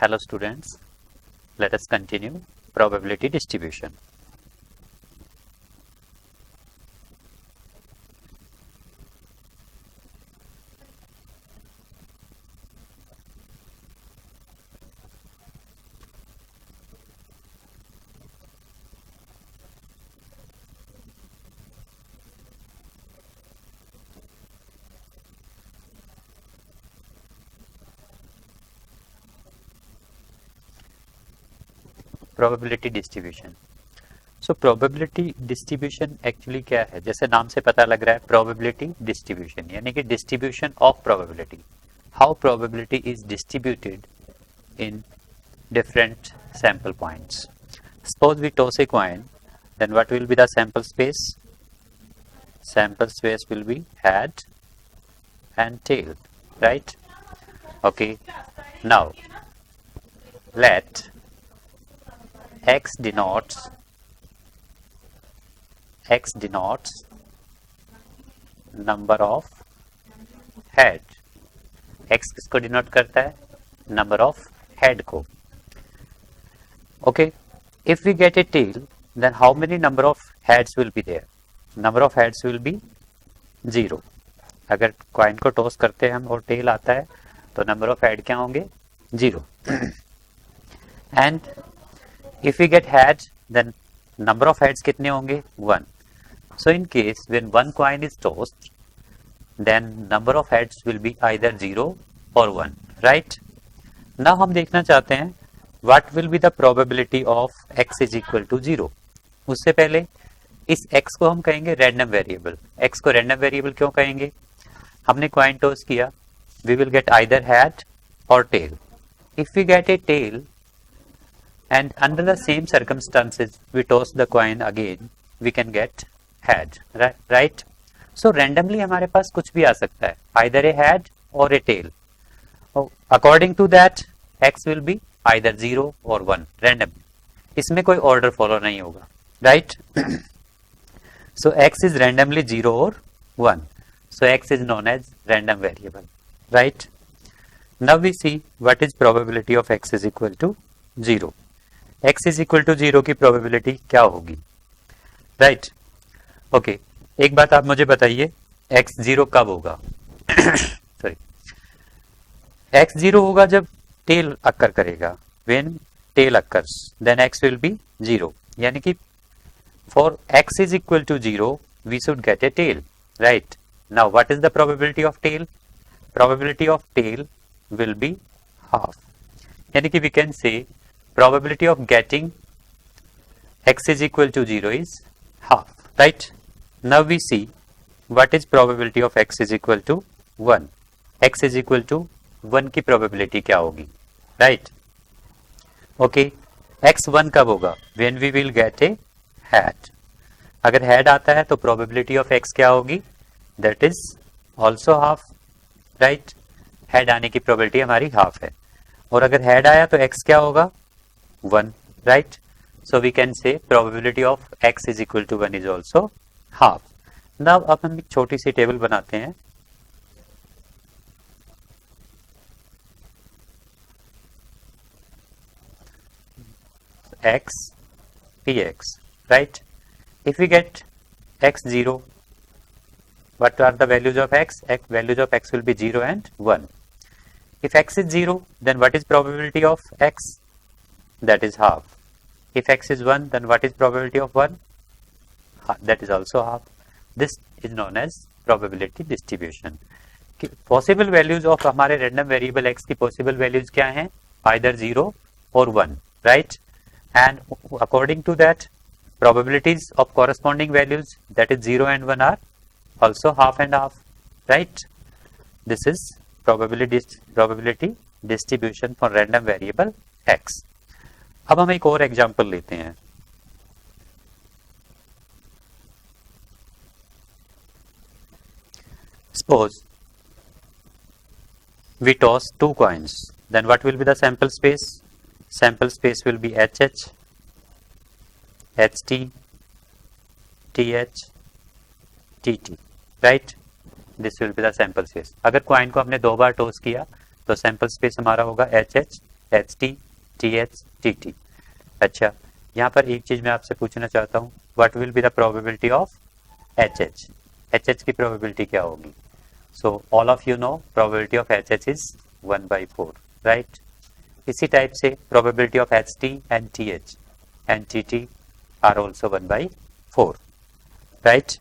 Hello students, let us continue probability distribution. Probability distribution. So probability distribution actually क्या है, जैसे नाम से पता लग रहा है probability distribution यानी कि distribution of probability. How probability is distributed in different sample points. Suppose we toss a coin, then what will be the sample space? Sample space will be head and tail, right? Okay. Now let x denotes number of head. x किसको denote करता है? Number of head को. Okay, if we get a tail then how many number of heads will be there? Number of heads will be 0. अगर coin को toss करते हैं हम और टेल आता है तो नंबर ऑफ हेड क्या होंगे? 0. And if we get head then number of heads कितने होंगे? 1. So in case when one coin is tossed then number of heads will be either 0 or 1, right? Now हम देखना चाहते हैं what will be the probability of x is equal to 0. उससे पहले इस x को हम कहेंगे random variable. x को random variable क्यों कहेंगे? हमने coin toss किया, we will get either head or tail. If we get a tail and under the same circumstances we toss the coin again, we can get head, right? So randomly हमारे पास कुछ भी आ सकता है, either a head or a tail. According to that x will be either 0 or 1 randomly. इसमें कोई order follow नहीं होगा, right? So x is randomly 0 or 1. So x is known as random variable, right? Now we see what is probability of x is equal to 0. x is equal to 0 की probability क्या होगी? Right, okay. एक बात आप मुझे बताइए, x 0 कब होगा? सॉरी, x 0 होगा जब टेल अक्कर करेगा. When tail occurs then x will be 0. यानी कि for x is equal to 0 we should get a tail, right? Now what is the probability of tail? Probability of tail will be half. यानी कि we can say probability of getting x is equal to 0 is half, right? Now we see what is probability of x is equal to 1. x is equal to 1 की probability क्या होगी? right? okay, x 1 कब होगा? when we will get a head. अगर head आता है तो probability of x क्या होगी? that is also half, right? head आने की probability हमारी half है, और अगर head आया तो x क्या होगा? 1, right? So we can say probability of x is equal to 1 is also half. Now अब हम एक छोटी सी टेबल बनाते हैं. x px, right? If we get x 0, what are the values of x? Values of x will be 0 and 1. If x is 0, then what is probability of x? That is half. If x is 1, then what is probability of 1? That is also half. This is known as probability distribution. Possible values of हमारे random variable x की possible values क्या हैं? Either 0 or 1, right? And according to that, probabilities of corresponding values, that is 0 and 1, are also half and half, right? This is probability distribution for random variable x. अब हम एक और example लेते हैं. Suppose we toss 2 coins, then what will be the sample space? Sample space will be HH, HT, TH, TT, right? This will be the sample space. अगर coin को हमने 2 बार toss किया तो सैंपल स्पेस हमारा होगा HH H T, T H, T T. अच्छा, यहाँ पर एक चीज मैं आपसे पूछना चाहता हूँ, what will be the probability of H H? H H की प्रोबेबिलिटी क्या होगी? So all of you know probability of H H is 1/4, right? इसी टाइप से probability of H T and T H and T T R also 1/4, right?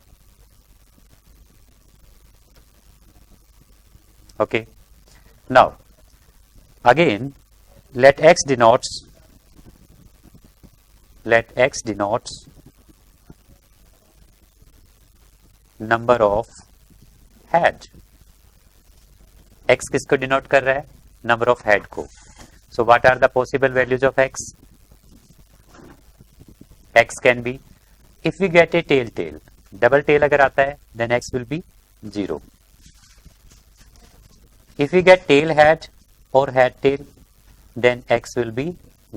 Okay. Now, again, let x denotes number of head. x किसको denote कर रहा है? Number of head को. So what are the possible values of x? x can be, if we get a tail, double tail अगर आता है, then x will be 0. If we get tail head or head tail, then x will be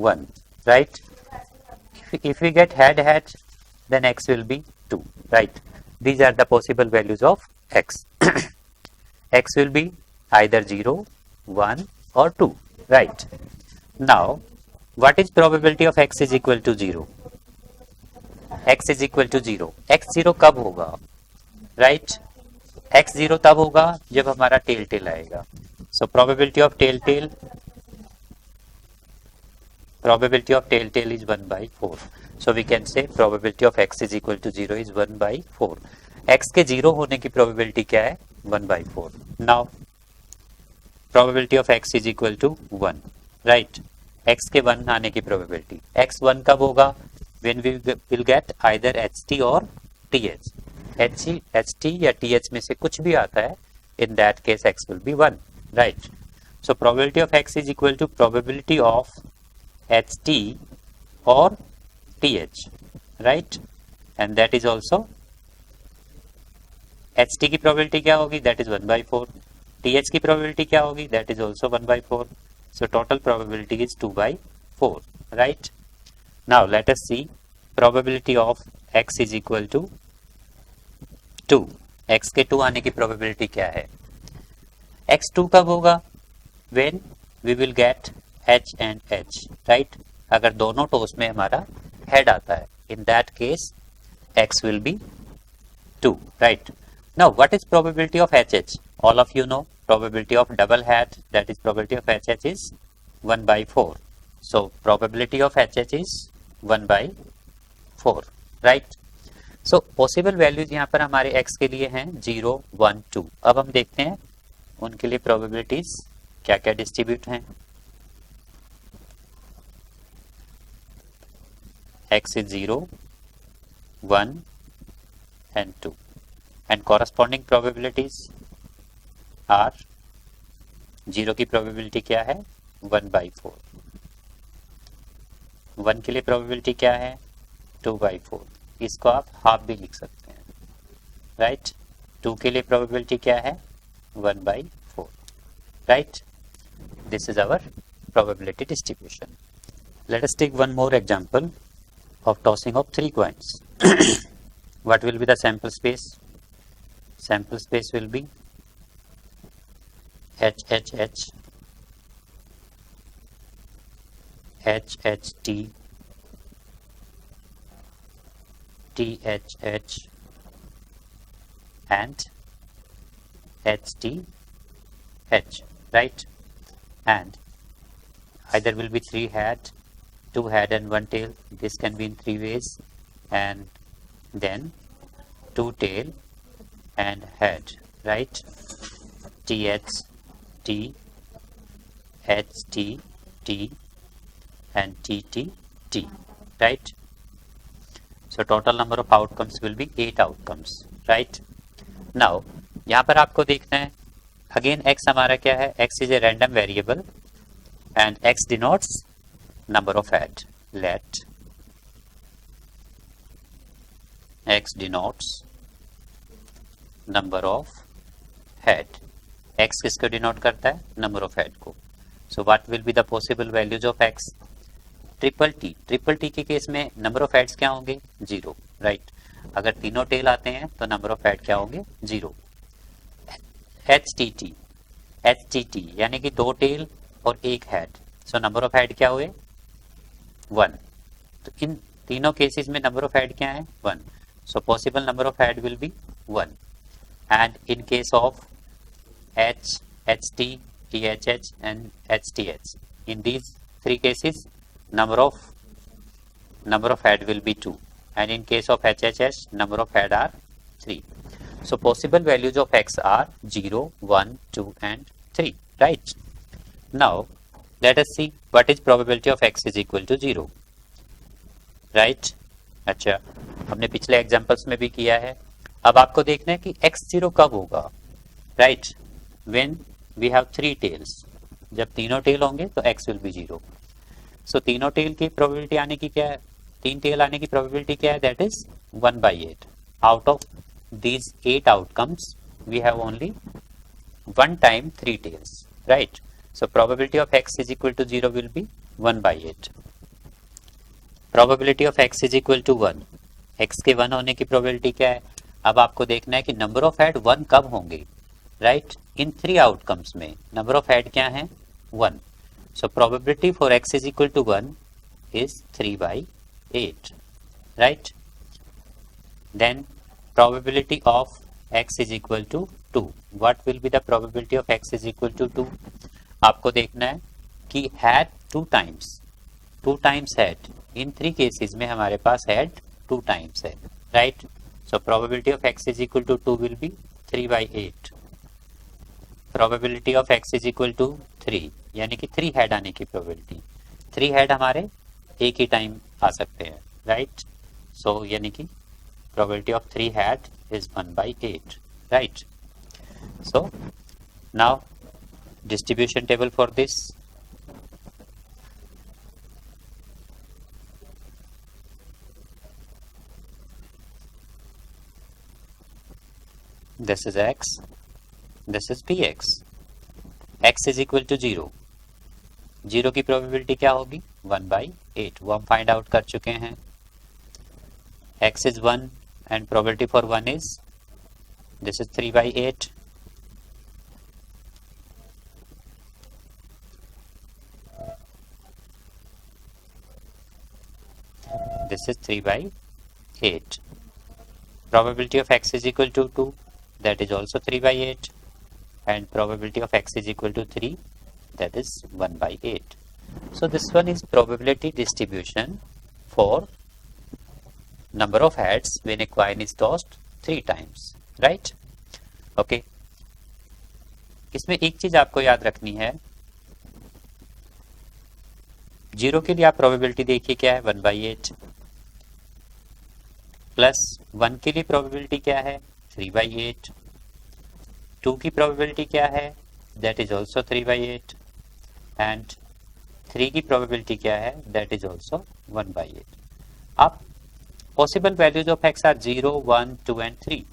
1, right? If we get head head, then x will be 2, right? These are the possible values of x. x will be either 0, 1 or 2, right? Now, what is probability of x is equal to 0? x is equal to 0. x 0 कब होगा? Right? x 0 तब होगा जब हमारा tell tell आएगा. So probability of tail tail is 1/4. So we can say probability of x is equal to 0 is 1/4. x के 0 होने की probability क्या है? 1/4. Now probability of x is equal to 1, right? x के 1 आने की probability. x 1 कब होगा? When we will get either ht or th. ht या th में से कुछ भी आता है, in that case x will be 1, right? So probability of x is equal to probability of ht or th, right? And that is also ht की probability क्या होगी? That is 1/4. th की probability क्या होगी? That is also 1/4. So total probability is 2/4, right? Now let us see probability of x is equal to 2. x के 2 आने की probability क्या है? x 2 कब होगा? When we will get h and h, right? अगर दोनों टोस में हमारा head आता है, in that case x will be 2, right? Now what is probability of hh? All of you know probability of double head, that is probability of hh is 1/4. So probability of hh is 1/4, right? So possible values यहाँ पर हमारे x के लिए हैं 0, 1, 2. अब हम देखते हैं उनके लिए probabilities क्या क्या डिस्ट्रीब्यूट हैं. x is 0, 1 and 2 and corresponding probabilities are 0 की probability क्या है? 1/4. 1 के लिए probability क्या है? 2/4. इसको आप हाफ भी लिख सकते हैं, राइट? 2 के लिए probability क्या है? 1/4, right? This is our probability distribution. Let us take one more example of tossing of 3 coins. What will be the sample space? Sample space will be HHH, HHT, THH and HTH, right? And either will be 3 head, 2 head and 1 tail. This can be in 3 ways, and then 2 tail and head, right? TH, T, HT, T and TT, T, right? So total number of outcomes will be 8 outcomes, right? Now यहाँ पर आपको देखना है, again x हमारा क्या है? x is a random variable and x denotes number of head. Let x denotes number of head. x किसको denote करता है? नंबर ऑफ हेड को. So what will be the possible values of x? Triple T के case में number of heads क्या होंगे? 0, right? अगर तीनों टेल आते हैं तो नंबर ऑफ हेड क्या होंगे? 0. एच टी टी यानी कि 2 टेल और 1 head, so number of head क्या हुए 1. तो इन तीनों केसेस में नंबर ऑफ हेड क्या है 1. So possible number of head will be 1. And in case of H, HT, THH and HTH, in these three cases number of head will be 2, and in case of HHH number of head are 3. So possible values of X are 0, 1, 2 and 3, right? Now let us see what is probability of X is equal to 0, right? अच्छा, हमने पिछले examples में भी किया है. अब आपको देखना है कि X 0 कब होगा, right? When we have 3 tails, जब तीनों टेल होंगे तो x will be 0. So तीनों टेल की प्रोबेबिलिटी आने की क्या है, 3 टेल आने की प्रोबेबिलिटी क्या है, that is 1/8. Out of these 8 outcomes we have only 1 time 3 tails, right? So probability of x is equal to 0 will be 1/8. Probability of x is equal to 1. x के 1 होने की प्रोबेबिलिटी क्या है. अब आपको देखना है कि नंबर ऑफ हेड 1 कब होंगे, राइट? इन 3 आउटकम्स में नंबर ऑफ हेड क्या है 1. So probability for x is equal to 1 is 3/8, right? Then probability of x is equal to 2. What will be the probability of x is equal to 2? आपको देखना है कि head 2 times head. In 3 cases में हमारे पास head 2 times है, right? So probability of x is equal to 2 will be 3/8. Probability of x is equal to 3, यानी कि 3 हेड आने की प्रोबेबिलिटी. 3 हेड हमारे एक ही टाइम आ सकते हैं, राइट? सो यानी कि probability of 3 head is 1/8, right? So now distribution table for this. This is x, this is px. x is equal to 0. 0 की प्रोबेबिलिटी क्या होगी 1/8, वो हम फाइंड आउट कर चुके हैं. x is 1 and probability for 1 is, this is 3/8. This is 3/8. Probability of x is equal to 2, that is also 3/8, and probability of x is equal to 3, that is 1/8. So this one is probability distribution for number of heads when a coin is tossed 3 times, right? Okay. इसमें एक चीज आपको याद रखनी है, 0 के लिए आप प्रोबेबिलिटी देखिए क्या है 1/8, प्लस 1 के लिए प्रोबेबिलिटी क्या है 3/8, 2 की प्रोबेबिलिटी क्या है दैट इज ऑल्सो 3/8, एंड 3 की प्रोबेबिलिटी क्या है दैट इज ऑल्सो 1/8. अब possible values of x are 0, 1, 2 and 3.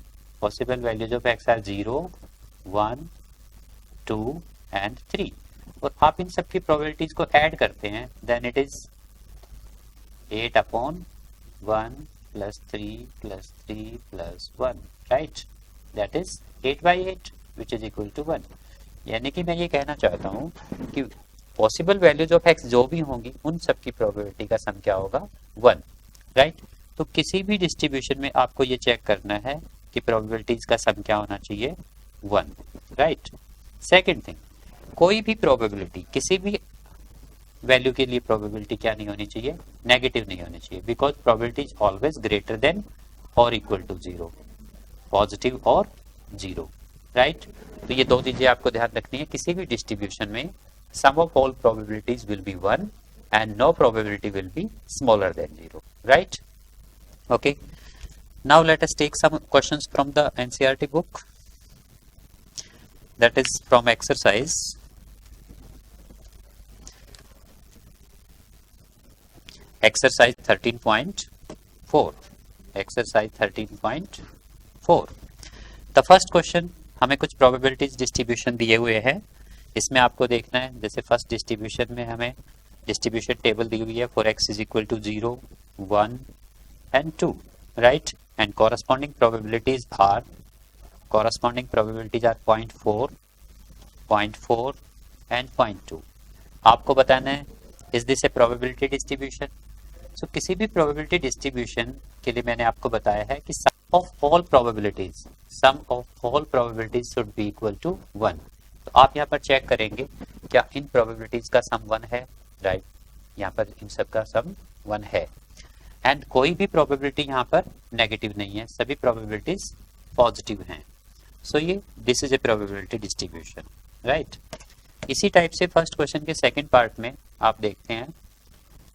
Possible values of x are 0, 1, 2 and 3. और आप इन सब की प्रोबेबिलिटीज को ऐड करते हैं, then it is 8/1 plus 3 plus 3 plus 1, right? That is 8/8, which is equal to 1. यानी कि मैं ये कहना चाहता हूँ कि पॉसिबल वैल्यूज ऑफ x जो भी होंगी उन सब की प्रोबेबिलिटी का सम क्या होगा 1, राइट? तो किसी भी डिस्ट्रीब्यूशन में आपको ये चेक करना है कि प्रोबेबिलिटीज का सम क्या होना चाहिए 1, राइट? सेकेंड थिंग, कोई भी प्रोबेबिलिटी किसी भी वैल्यू के लिए प्रोबेबिलिटी क्या नहीं होनी चाहिए नेगेटिव नहीं होनी चाहिए, because probability is always greater than और इक्वल टू 0, पॉजिटिव और 0, राइट? तो ये 2 चीजें आपको ध्यान रखनी है. किसी भी डिस्ट्रीब्यूशन में sum of all probabilities will be 1 and no probability will be smaller than 0, right? Okay, now let us take some questions from the NCERT book, that is from exercise exercise 13.4. exercise 13.4. the first question, हमें कुछ probabilities distribution दिए हुए हैं. इसमें आपको देखना है, जैसे फर्स्ट डिस्ट्रीब्यूशन में हमें डिस्ट्रीब्यूशन टेबल दी हुई है for x is equal to 0, 1 and 2, right? and corresponding probabilities are 0.4, 0.4 and 0.2. आपको बताना है is this a probability distribution. So किसी भी प्रोबेबिलिटी डिस्ट्रीब्यूशन के लिए मैंने आपको बताया है कि sum of all probabilities should be equal to 1। तो आप यहाँ पर चेक करेंगे क्या इन प्रोबेबिलिटीज का सम 1 है, राइट, यहाँ पर इन सब का सम 1 है। एंड कोई भी प्रोबेबिलिटी यहाँ पर नेगेटिव नहीं है, सभी प्रोबेबिलिटीज पॉजिटिव हैं। सो ये this is a probability distribution, right. इसी टाइप से फर्स्ट क्वेश्चन के सेकंड पार्ट में आप देखते हैं,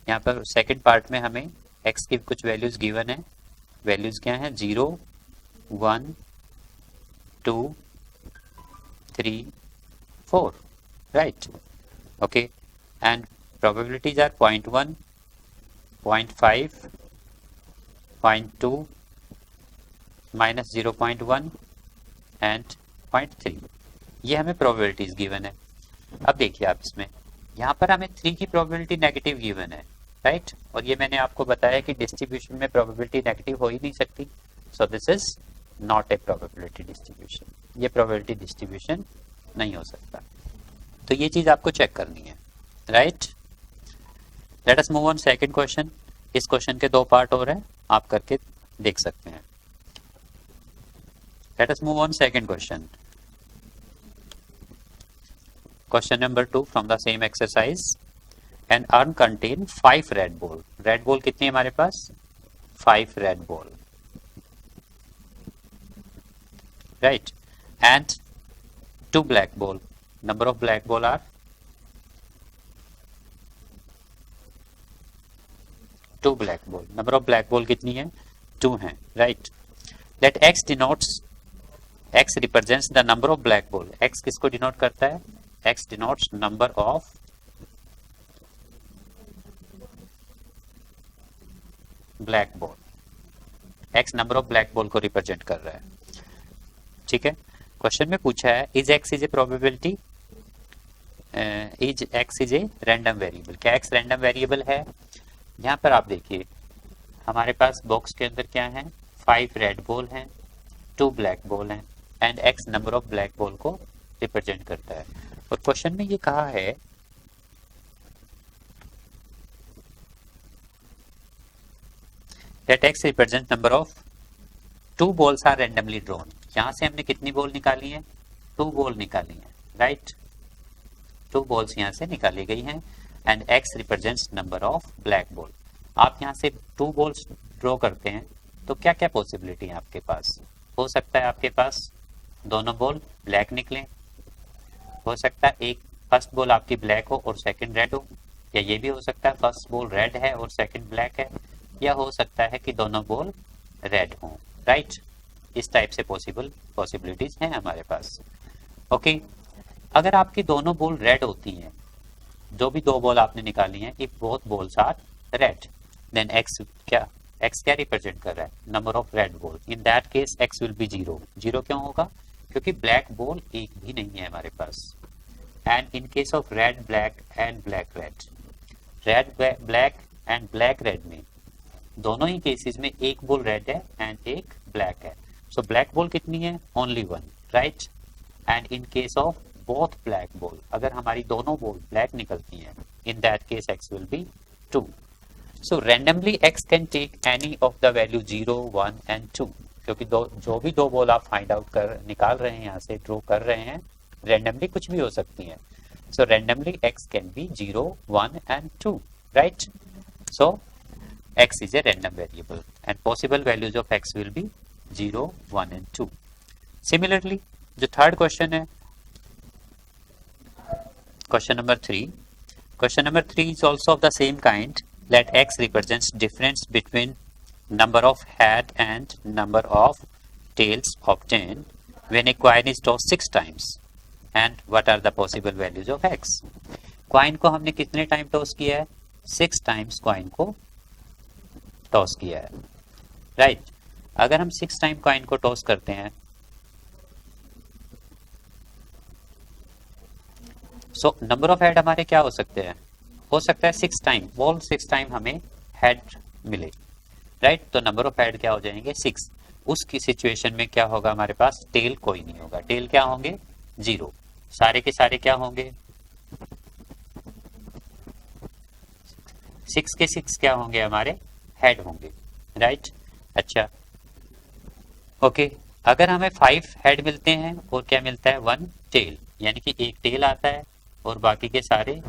यहाँ पर सेकंड पार्ट में हमें x की कुछ वैल्यूज गिवन है। वैल्यूज क्या है? 0, 1, 2, 3, 4, right, okay. And probabilities are 0.1, 0.5, 0.2, -0.1 and 0.3। ये हमें प्रोबेबिलिटीज गिवन है। अब देखिए आप इसमें यहाँ पर हमें 3 की प्रोबेबिलिटी नेगेटिव गिवन है, राइट, और ये मैंने आपको बताया कि डिस्ट्रीब्यूशन में प्रोबेबिलिटी नेगेटिव हो ही नहीं सकती। So this is not a probability distribution, ये प्रोबेबिलिटी डिस्ट्रीब्यूशन नहीं हो सकता। तो ये चीज आपको चेक करनी है, right. Let us move on second question. इस क्वेश्चन के 2 पार्ट और हैं, आप करके देख सकते हैं। Let us move on second question. Question number 2 from the same exercise. An urn contain 5 red ball. Red ball कितनी है हमारे पास? 5 red ball. Right. And 2 black ball. Number of black ball are 2 black ball. Number of black ball कितनी है? 2 है, right. Let x denotes, x represents the number of black ball. x किसको denote करता है? x denotes number of black ball. x number of black ball को represent कर रहा है, ठीक है। क्वेश्चन में पूछा है is x is a probability, is x is a random variable. क्या x रैंडम वेरिएबल है? यहाँ पर आप देखिए हमारे पास बॉक्स के अंदर क्या है? 5 रेड बॉल हैं, 2 ब्लैक बॉल हैं and x number of black ball को रिप्रेजेंट करता है। और क्वेश्चन में ये कहा है that x represents number of 2 balls are randomly drawn। यहां से हमने कितनी बॉल निकाली है? 2 बॉल निकाली है, राइट। 2 बॉल्स यहां से निकाली गई हैं and x represents number of black ball। आप यहां से 2 बॉल्स ड्रॉ करते हैं तो क्या क्या पॉसिबिलिटी है आपके पास? हो सकता है आपके पास दोनों बॉल ब्लैक निकले, हो सकता है एक फर्स्ट बॉल आपकी ब्लैक हो और सेकंड रेड हो, या ये भी हो सकता है फर्स्ट बॉल रेड है और सेकंड ब्लैक है, या हो सकता है कि दोनों बॉल रेड हों, राइट। इस टाइप से पॉसिबिलिटीज हैं हमारे पास, ओके। अगर आपकी दोनों बॉल रेड होती हैं, जो भी 2 बॉल आपने निकाली हैं, if both balls are red, then x क्या रिप्रेजेंट कर रहा है? Number of red ball. In that case x will be 0। 0 क्यों होगा? क्योंकि ब्लैक बॉल एक भी नहीं है हमारे पास। And in case of red black and black red, red black and black red में दोनों ही केसेस में एक बॉल रेड है एंड एक ब्लैक है। सो ब्लैक बॉल कितनी है? Only 1, right. And in case of both black ball, अगर हमारी दोनों बॉल ब्लैक निकलती हैं, in that case x will be 2। So randomly x can take any of the value 0, 1 and 2, क्योंकि जो भी 2 बॉल आप फाइंड आउट कर निकाल रहे हैं, यहाँ से ड्रॉ कर रहे हैं, रैंडमली कुछ भी हो सकती है। सो randomly x can be 0, 1 and 2, right. So x is a random variable and possible values of x will be 0, 1 and 2. Similarly, जो थर्ड क्वेश्चन है, question number 3. Question number 3 is also of the same kind. Let x represents difference between number of head and number of tails obtained when a coin is tossed 6 times. And what are the possible values of x? Coin को हमने कितने time toss किया है? 6 times coin को toss किया है, right. अगर हम 6 टाइम कॉइन को टॉस करते हैं, सो नंबर ऑफ हेड हमारे क्या हो सकते हैं? हो सकता है 6 टाइम, बॉल 6 टाइम हमें हेड मिले, राइट। तो नंबर ऑफ हेड क्या हो जाएंगे? 6। उसकी सिचुएशन में क्या होगा? हमारे पास टेल कोई नहीं होगा। टेल क्या होंगे? 0। सारे के सारे क्या होंगे? 6 के 6 क्या होंगे हमारे, हेड होंगे, राइट। अच्छा ओके, अगर हमें 5 हेड मिलते हैं और क्या मिलता है, 1 टेल, यानी कि एक टेल आता है और बाकी के सारे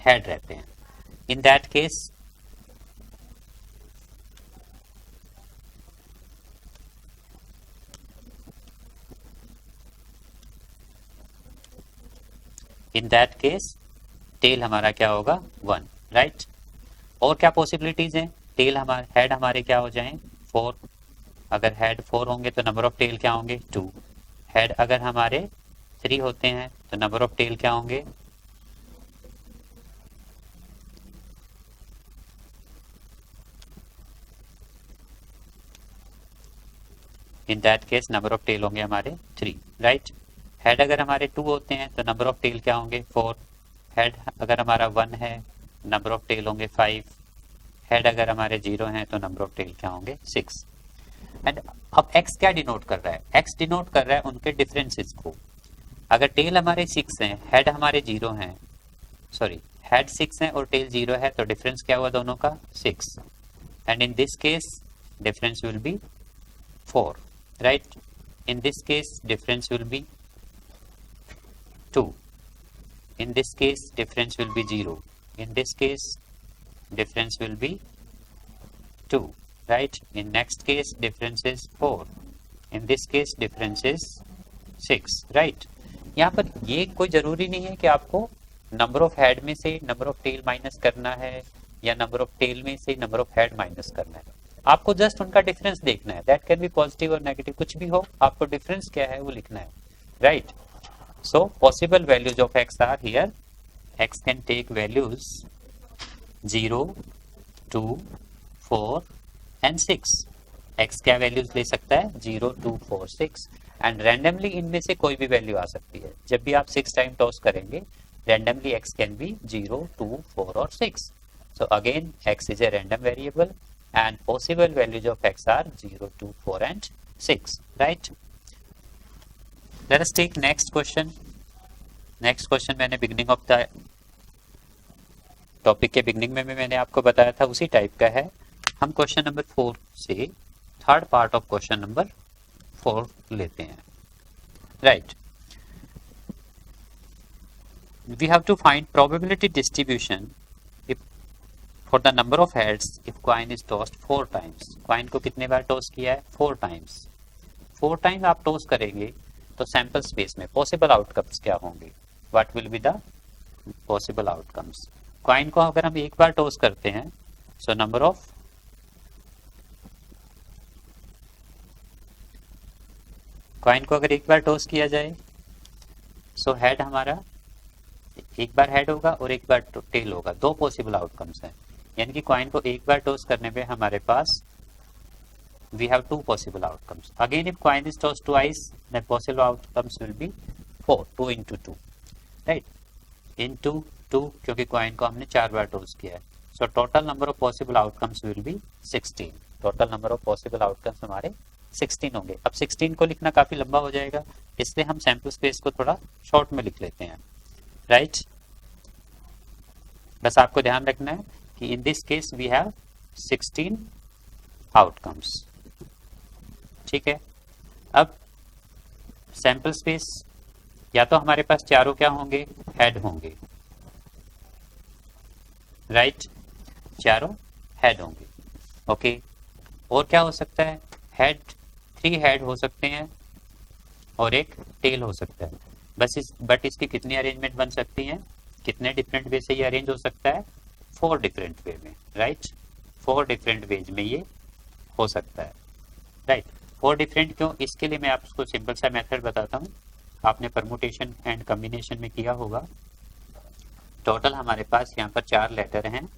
हेड रहते हैं। इन दैट केस टेल हमारा क्या होगा, 1, राइट। और क्या पॉसिबिलिटीज हैं, टेल हमारे हेड हमारे क्या हो जाएं, 4। अगर हेड 4 होंगे तो नंबर ऑफ टेल क्या होंगे, 2। हेड अगर हमारे 3 होते हैं तो नंबर ऑफ टेल क्या होंगे, in that case number of tail होंगे हमारे 3, राइट। हेड अगर हमारे 2 होते हैं तो नंबर ऑफ टेल क्या होंगे, 4। हेड अगर हमारा 1 है, नंबर ऑफ टेल होंगे 5। हेड अगर हमारे 0 हैं तो नंबर ऑफ टेल क्या होंगे, 6। एंड अब x क्या डिनोट कर रहा है, x डिनोट कर रहा है उनके डिफरेंसेस को। अगर टेल हमारे 6 हैं, हेड हमारे 0 हैं, सॉरी हेड 6 है और टेल 0 है, तो डिफरेंस क्या हुआ दोनों का, 6। And in this case difference will be 4, right? In this case difference will be 2. In this case difference will be 0. In this case difference will be 2, right? In next case difference is 4. In this case difference is 6, right? यहाँ पर ये कोई जरूरी नहीं है कि आपको number of head में से नंबर ऑफ टेल माइनस करना है या नंबर ऑफ टेल में से नंबर ऑफ हेड माइनस करना है। आपको जस्ट उनका डिफरेंस देखना है, दैट कैन बी पॉजिटिव और नेगेटिव, कुछ भी हो, आपको डिफरेंस क्या है वो लिखना है, right. So possible values of x are here, x can take values 0, 2, 4 and 6। X क्या वैल्यूज ले सकता है, 0, 2, 4, 6, एंड रैंडमली इनमें से कोई भी वैल्यू आ सकती है। जब भी आप 6 टाइम टॉस करेंगे, रैंडमली एक्स कैन बी 0, 2, 4 और 6। So again x is a random variable and possible values of x are 0, 2, 4 and 6, right? Let us take next question. Next question मैंने beginning of the topic के beginning में मैंने आपको बताया था, उसी type का है। हम क्वेश्चन नंबर 4 से third part of question number 4 लेते हैं, right? We have to find probability distribution for the number of heads if coin is tossed 4 times. coin को कितने बार टॉस किया है, 4 times। 4 टाइम आप टॉस करेंगे तो सैंपल स्पेस में पॉसिबल आउटकम्स क्या होंगे, what will be the possible outcomes. Coin को अगर हम एक बार टॉस करते हैं, सो नंबर ऑफ कॉइन को अगर एक बार टॉस किया जाए, सो हेड हमारा एक बार हेड होगा और एक बार टेल होगा, 2 पॉसिबल आउटकम्स हैं। यानी कि कॉइन को एक बार टॉस करने पे हमारे पास we have 2 possible outcomes. Again if coin is toss twice, then possible outcomes will be 4, 2 into 2, right, into 2, क्योंकि कॉइन को हमने 4 बार टॉस किया है। So total number of possible outcomes will B 16। Total number of possible outcomes हमारे 16 होंगे। अब 16 को लिखना काफी लंबा हो जाएगा, इसलिए हम सैंपल स्पेस को थोड़ा शॉर्ट में लिख लेते हैं, राइट। बस आपको ध्यान रखना है कि in this case we have 16 outcomes, ठीक है। अब सैंपल स्पेस या तो हमारे पास चारों क्या होंगे, हेड होंगे, राइट, चारों हेड होंगे, ओके। और क्या हो सकता है, हेड 3 हेड हो सकते हैं और एक टेल हो सकता है। बट इसकी कितनी अरेंजमेंट बन सकती हैं, कितने डिफरेंट वे से ये अरेंज हो सकता है, 4 डिफरेंट वे में, राइट। 4 डिफरेंट वेज में ये हो सकता है, राइट। 4 डिफरेंट क्यों, इसके लिए मैं आपको सिंपल सा मेथड बताता हूँ। आपने परमुटेशन एंड कॉम्बिनेशन में किया होगा। टोटल हमारे पास यहाँ पर 4 लेटर हैं,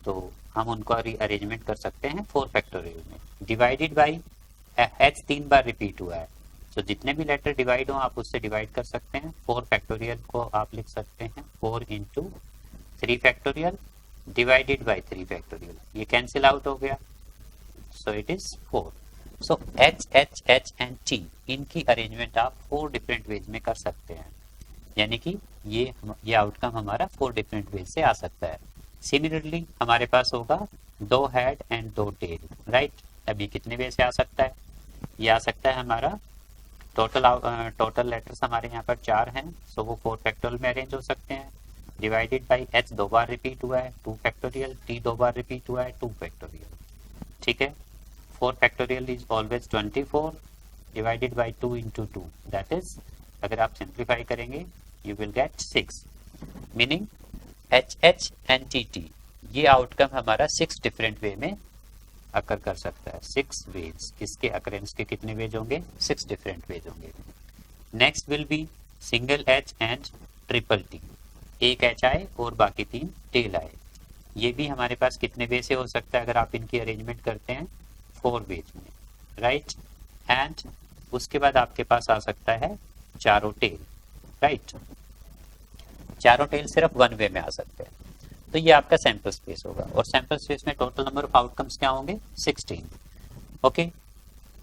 तो हम उनको रीअरेंजमेंट कर सकते हैं 4 फैक्टोरियल में। Divided by h 3 bar repeat हुआ है, तो जितने भी लेटर डिवाइड हो आप उससे डिवाइड कर सकते हैं। 4 फैक्टोरियल को आप लिख सकते हैं 4 into 3 factorial divided by 3 factorial, ये कैंसिल आउट हो गया, सो it is 4। So h h h and t, इनकी अरेंजमेंट आप 4 डिफरेंट वेज में कर सकते हैं। यानी कि ये आउटकम हमारा 4 डिफरेंट वे से आ सकता है। सिमिलरली हमारे पास होगा 2 हेड एंड 2 टेल, राइट। अब ये कितने वे से आ सकता है? ये आ सकता है हमारा टोटल लेटर्स हमारे यहाँ पर 4 हैं, सो वो 4 फैक्टोरियल में अरेंज हो सकते हैं। Divided by h 2 bar repeat हुआ है 2 फैक्टोरियल, t 2 बार रिपीट हुआ है 2 फैक्टोरियल, ठीक है। 4 factorial is always 24 divided by 2 into 2, that is, अगर आप सिंप्लीफाई करेंगे you will get 6, meaning H H N T T, ये आउटकम हमारा 6 डिफरेंट वे में अकर कर सकता है। 6 वेज, इसके अकरेंस के कितने वेज होंगे? 6 डिफरेंट वेज होंगे। Next will be single H and triple T, एक एच आए और बाकी 3 टेल आए। ये भी हमारे पास कितने वे से हो सकता है अगर आप इनकी अरेंजमेंट करते हैं? 4 वेज में, राइट। एंड उसके बाद आपके पास आ सकता है चारों टेल, राइट। चारों टेल सिर्फ 1 वे में आ सकते हैं। तो ये आपका सैंपल स्पेस होगा, और सैंपल स्पेस में टोटल नंबर ऑफ आउटकम्स क्या होंगे? 16। ओके,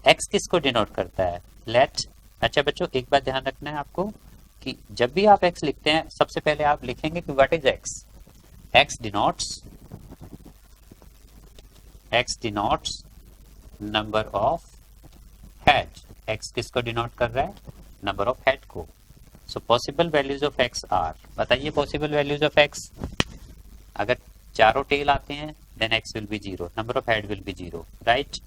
एक्स किसको डिनोट करता है? लेट, अच्छा बच्चों एक बात ध्यान रखना है आपको कि जब भी आप एक्स लिखते हैं सबसे पहले आप लिखेंगे कि what is x. X denotes number of head. X किसको डिनोट कर रहा है? नंबर ऑफ हेड को। So possible values of x are, बताइए पॉसिबल वैल्यूज ऑफ एक्स। अगर चारों टेल आते हैं then x will be 0, number of head will be 0, right.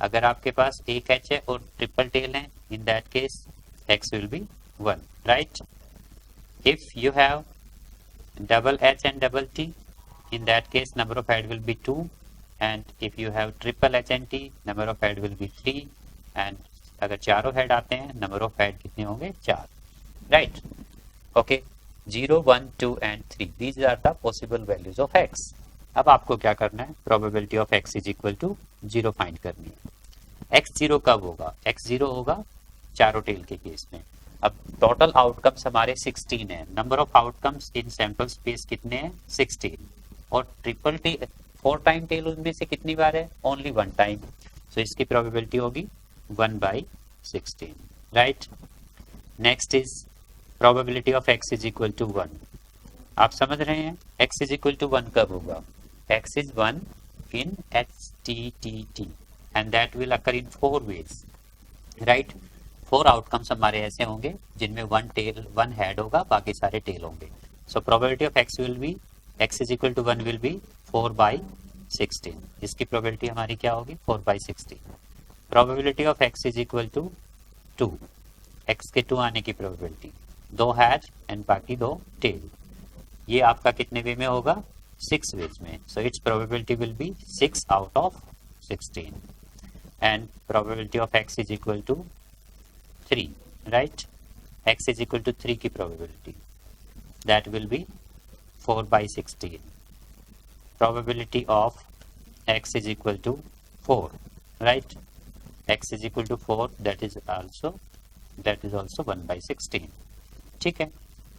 अगर आपके पास एक एच है और ट्रिपल टेल है, इन that case x will be 1, right. If you have double H and double T, in that case number of head will be 2, and if you have triple H and T number of head will B 3, and अगर चारों head आते हैं number of head कितने होंगे? 4, right. Okay, 0, 1, 2 and 3, these are the possible values of x। अब आपको क्या करना है? probability of x is equal to 0 find करनी है। x 0 कब होगा? x 0 होगा चारों टेल के केस में। अब टोटल आउटकम्स हमारे 16 है, number of outcomes in sample space कितने हैं? 16, और ट्रिपल टेल 4 टाइम टेल उनमें से कितनी बार है? ओनली 1 टाइम, सो इसकी प्रोबेबिलिटी होगी 1/16, right. Next is probability of x is equal to 1। आप समझ रहे हैं x is equal to 1 कब होगा? x is 1 in HTTT and that will occur in 4 ways, right। 4 outcomes हमारे ऐसे होंगे जिनमें 1 head होगा, बाकी सारे tail होंगे। So probability of x will be, x is equal to 1 will be 4/16। इसकी probability हमारी क्या होगी? 4/16। probability of x is equal to 2, x के 2 आने की probability, 2 हेड एंड बाकी 2 टेल, ये आपका कितने वे में होगा? 6 वेज में। So it's probability will be 6 out of 16, and probability of x is equal to 3, right. x is equal to 3 की probability that will be 4/16। Probability of x is equal to 4, right. x is equal to 4 that is also 1/16, ठीक है।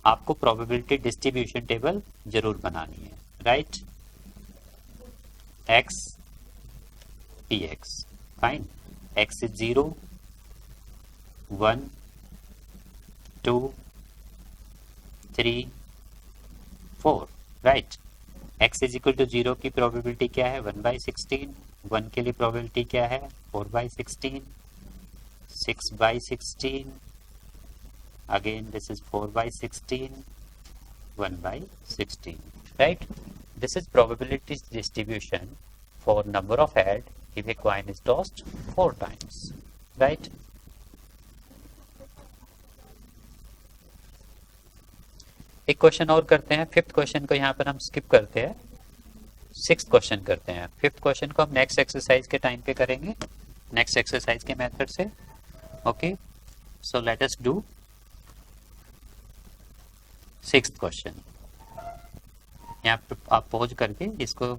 आपको probability distribution table जरूर बनानी है, right. x px, fine. x is 0, 1, 2, 3, 4, right. x is equal to 0 की probability क्या है? 1/16। 1 के लिए प्रोबेबिलिटी क्या है? 4/16, 6/16, again this is 4/16, 1/16, right। This is probability distribution for number of head if a coin is tossed 4 times, right। एक question और करते हैं, 5th क्वेश्चन को यहाँ पर हम स्किप करते हैं, 6th क्वेश्चन करते हैं। 5th क्वेश्चन को हम नेक्स्ट एक्सरसाइज के टाइम पे करेंगे, नेक्स्ट एक्सरसाइज के मेथड से। Okay, so let us do 6th question. यहाँ पर आप पहुंच करके इसको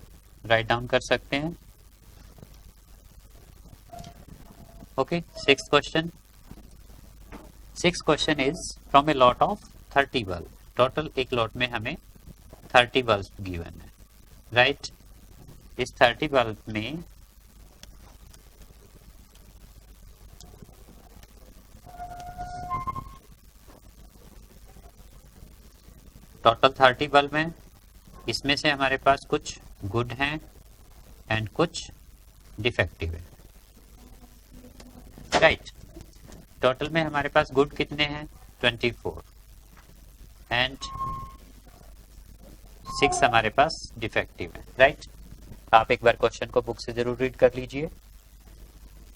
राइट डाउन कर सकते हैं। Okay, 6th question. 6th question is from a lot of 30 bulb. Total एक लॉट में हमें 30 बल्ब गिवन है, राइट। इस 30 बल्ब में टोटल 30 बल्ब हैं, इसमें से हमारे पास कुछ गुड हैं एंड कुछ डिफेक्टिव है, राइट। टोटल में हमारे पास गुड कितने हैं 24 एंड 6 हमारे पास डिफेक्टिव है, राइट। आप एक बार क्वेश्चन को बुक से जरूर रीड कर लीजिए।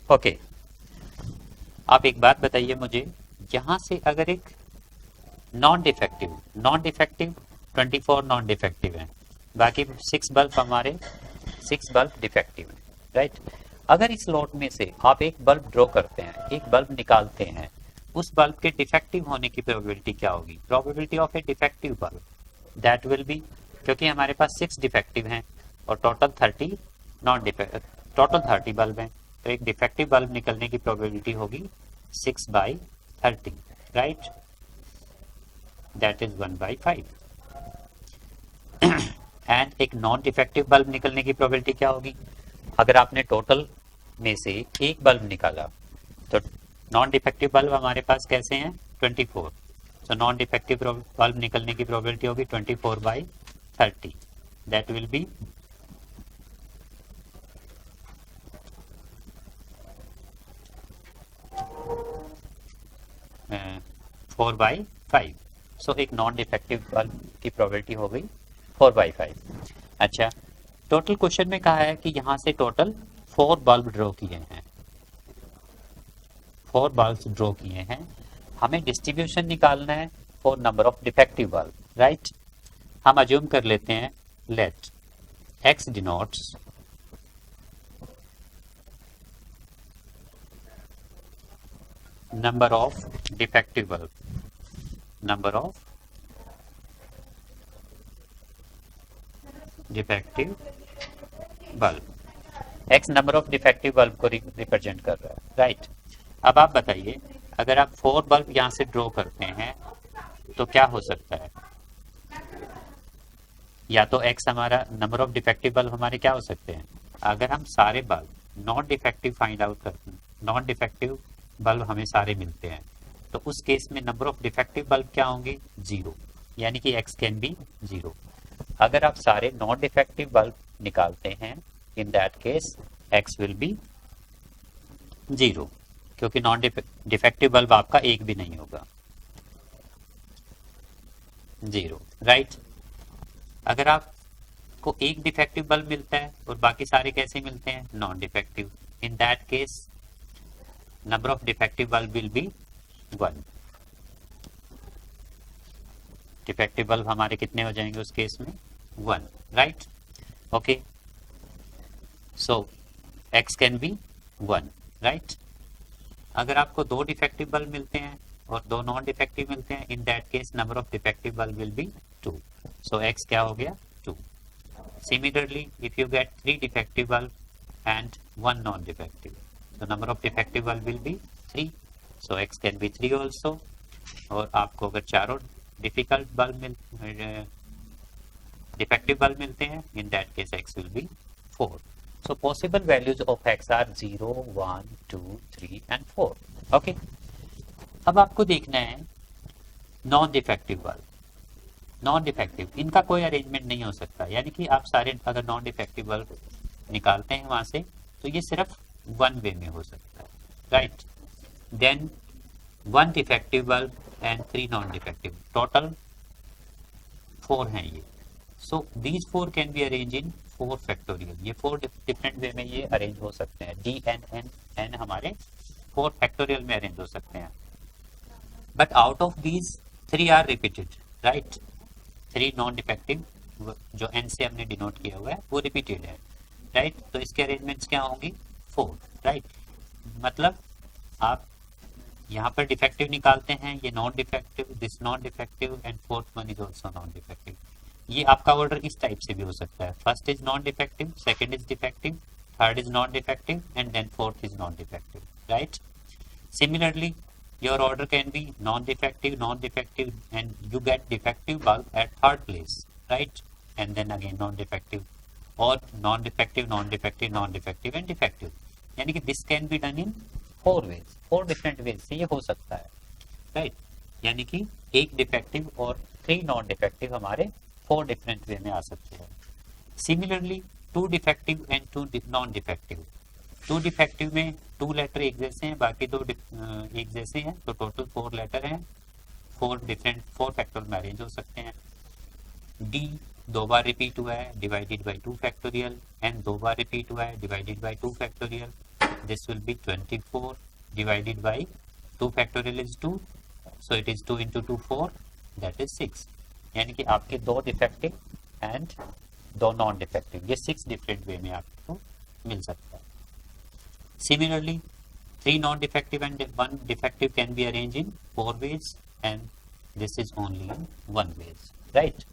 ओके, आप एक बात बताइए मुझे, यहां से अगर एक नॉन डिफेक्टिव 24 नॉन डिफेक्टिव है, बाकी 6 बल्ब हमारे 6 बल्ब डिफेक्टिव है, राइट। अगर इस लॉट में से आप एक बल्ब ड्रॉ करते हैं, एक बल्ब निकालते हैं, उस बल्ब के डिफेक्टिव होने की प्रोबेबिलिटी क्या होगी? Probability of a defective bulb that will B, क्योंकि हमारे पास 6 डिफेक्टिव हैं और टोटल 30 बल्ब हैं, तो एक डिफेक्टिव बल्ब निकलने की प्रोबेबिलिटी होगी 6/30, राइट, दैट इज 1/5। एंड एक नॉन डिफेक्टिव बल्ब निकलने की प्रोबेबिलिटी क्या होगी? अगर आपने टोटल में से एक बल्ब निकाला तो नॉन डिफेक्टिव बल्ब हमारे पास कैसे हैं 24, तो नॉन डिफेक्टिव बल्ब निकलने की प्रोबेबिलिटी होगी 24/30, दैट विल बी 4/5। सो एक नॉन डिफेक्टिव बल्ब की प्रोबेबिलिटी हो गई 4/5। अच्छा, टोटल क्वेश्चन में कहा है कि यहां से टोटल 4 बल्ब ड्रॉ किए हैं, 4 बल्ब ड्रॉ किए हैं, हमें डिस्ट्रीब्यूशन निकालना है for number of defective bulb, right. हम अज्यूम कर लेते हैं, let x denotes number of defective bulb, number of defective bulb, x number of defective bulb को रिप्रेजेंट कर रहा है, राइट। अब आप बताइए, अगर आप 4 बल्ब यहां से ड्रॉ करते हैं तो क्या हो सकता है? या तो x हमारा नंबर ऑफ डिफेक्टिव बल्ब हमारे क्या हो सकते हैं? अगर हम सारे bulb non defective find out करते हैं, नॉन डिफेक्टिव बल्ब हमें सारे मिलते हैं, तो उस केस में नंबर ऑफ डिफेक्टिव बल्ब क्या होंगे? 0, यानी कि x कैन बी 0। अगर आप सारे नॉन डिफेक्टिव बल्ब निकालते हैं, in that case x will be 0, क्योंकि नॉन डिफेक्टिव बल्ब आपका एक भी नहीं होगा, 0, राइट। अगर आपको एक डिफेक्टिव बल्ब मिलता है और बाकी सारे कैसे मिलते हैं? Non defective, in that case number of defective bulb will be 1। Defective bulb हमारे कितने हो जाएंगे उस केस में? 1, right. Okay, so x can B 1, right. अगर आपको 2 डिफेक्टिव बल्ब मिलते हैं और 2 नॉन डिफेक्टिव मिलते हैं, in that case number of defective bulb will be 2, so x क्या हो गया? 2। Similarly if you get 3 defective bulb and 1 non defective, the number of defective bulb will be 3, so x can be 3 also। और आपको अगर चारों difficult bulb defective bulb मिलते हैं, in that case x will be 4। so possible values of x are 0, 1, 2, 3 and 4। okay, अब आपको देखना है non defective bulb. Non defective, इनका कोई अरेंजमेंट नहीं हो सकता, यानी कि आप सारे अगर नॉन डिफेक्टिव बल्ब निकालते हैं वहां से, तो ये सिर्फ 1 वे में हो सकता है, right. Then 1 defective bulb and 3 non defective, total 4 हैं ये। So these 4 can be arrange in 4 factorial, ये 4 डिफरेंट वे में ये अरेंज हो सकते हैं, d n हमारे 4 फैक्टोरियल में अरेंज हो सकते हैं। But out of these 3 are repeated, right. 3 non defective जो n से हमने डिनोट किया हुआ है वो रिपीटेड है, राइट। तो इसके अरेंजमेंट्स क्या होंगी? 4, राइट। मतलब आप यहाँ पर डिफेक्टिव निकालते हैं, ये non defective, this non defective and fourth one is also non defective. ये आपका ऑर्डर इस टाइप से भी हो सकता है, first is non defective, second is defective, third is non defective and then fourth is non defective, right. Similarly your order can be non-defective and you get defective bulb at third place, right, and then again non-defective or non-defective and defective, यानी कि this can be done in 4 ways, 4 different ways से ये हो सकता है, right। यानी कि एक डिफेक्टिव और 3 नॉन डिफेक्टिव हमारे 4 डिफरेंट वे में आ सकते हैं। Similarly 2 defective and 2 non defective, 2 defective में 2 लेटर एक जैसे हैं, बाकी 2 एक जैसे हैं, तो टोटल 4 लेटर हैं, 4 डिफरेंट 4 फैक्टोरियल में अरेंज हो सकते हैं। डी 2 बार रिपीट हुआ है divided by 2 factorial, and 2 bar repeat हुआ है divided by 2 factorial, this will be 24 divided by 2 factorial is 2, so it is 2 into 2 4, that is 6। यानी कि आपके 2 डिफेक्टिव एंड 2 नॉन डिफेक्टिव, ये 6 डिफरेंट वे में आपको मिल सकता है। Similarly, 3 non-defective and 1 defective can be arranged in 4 ways, and this is only in 1 ways, right?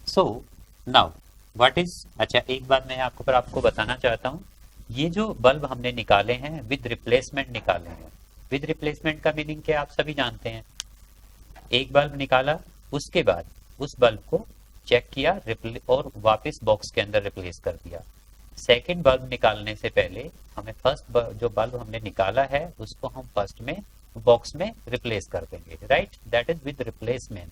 So now what is, अच्छा एक बात मैं आपको बताना चाहता हूँ, ये जो बल्ब हमने निकाले हैं विद रिप्लेसमेंट निकाले हैं। विद रिप्लेसमेंट का मीनिंग क्या आप सभी जानते हैं। एक बल्ब निकाला, उसके बाद उस बल्ब को चेक किया और वापस बॉक्स के अंदर रिप्लेस कर दिया। सेकेंड बल्ब निकालने से पहले हमें फर्स्ट जो बल्ब हमने निकाला है उसको हम फर्स्ट में बॉक्स में रिप्लेस कर देंगे, right, that is with replacement.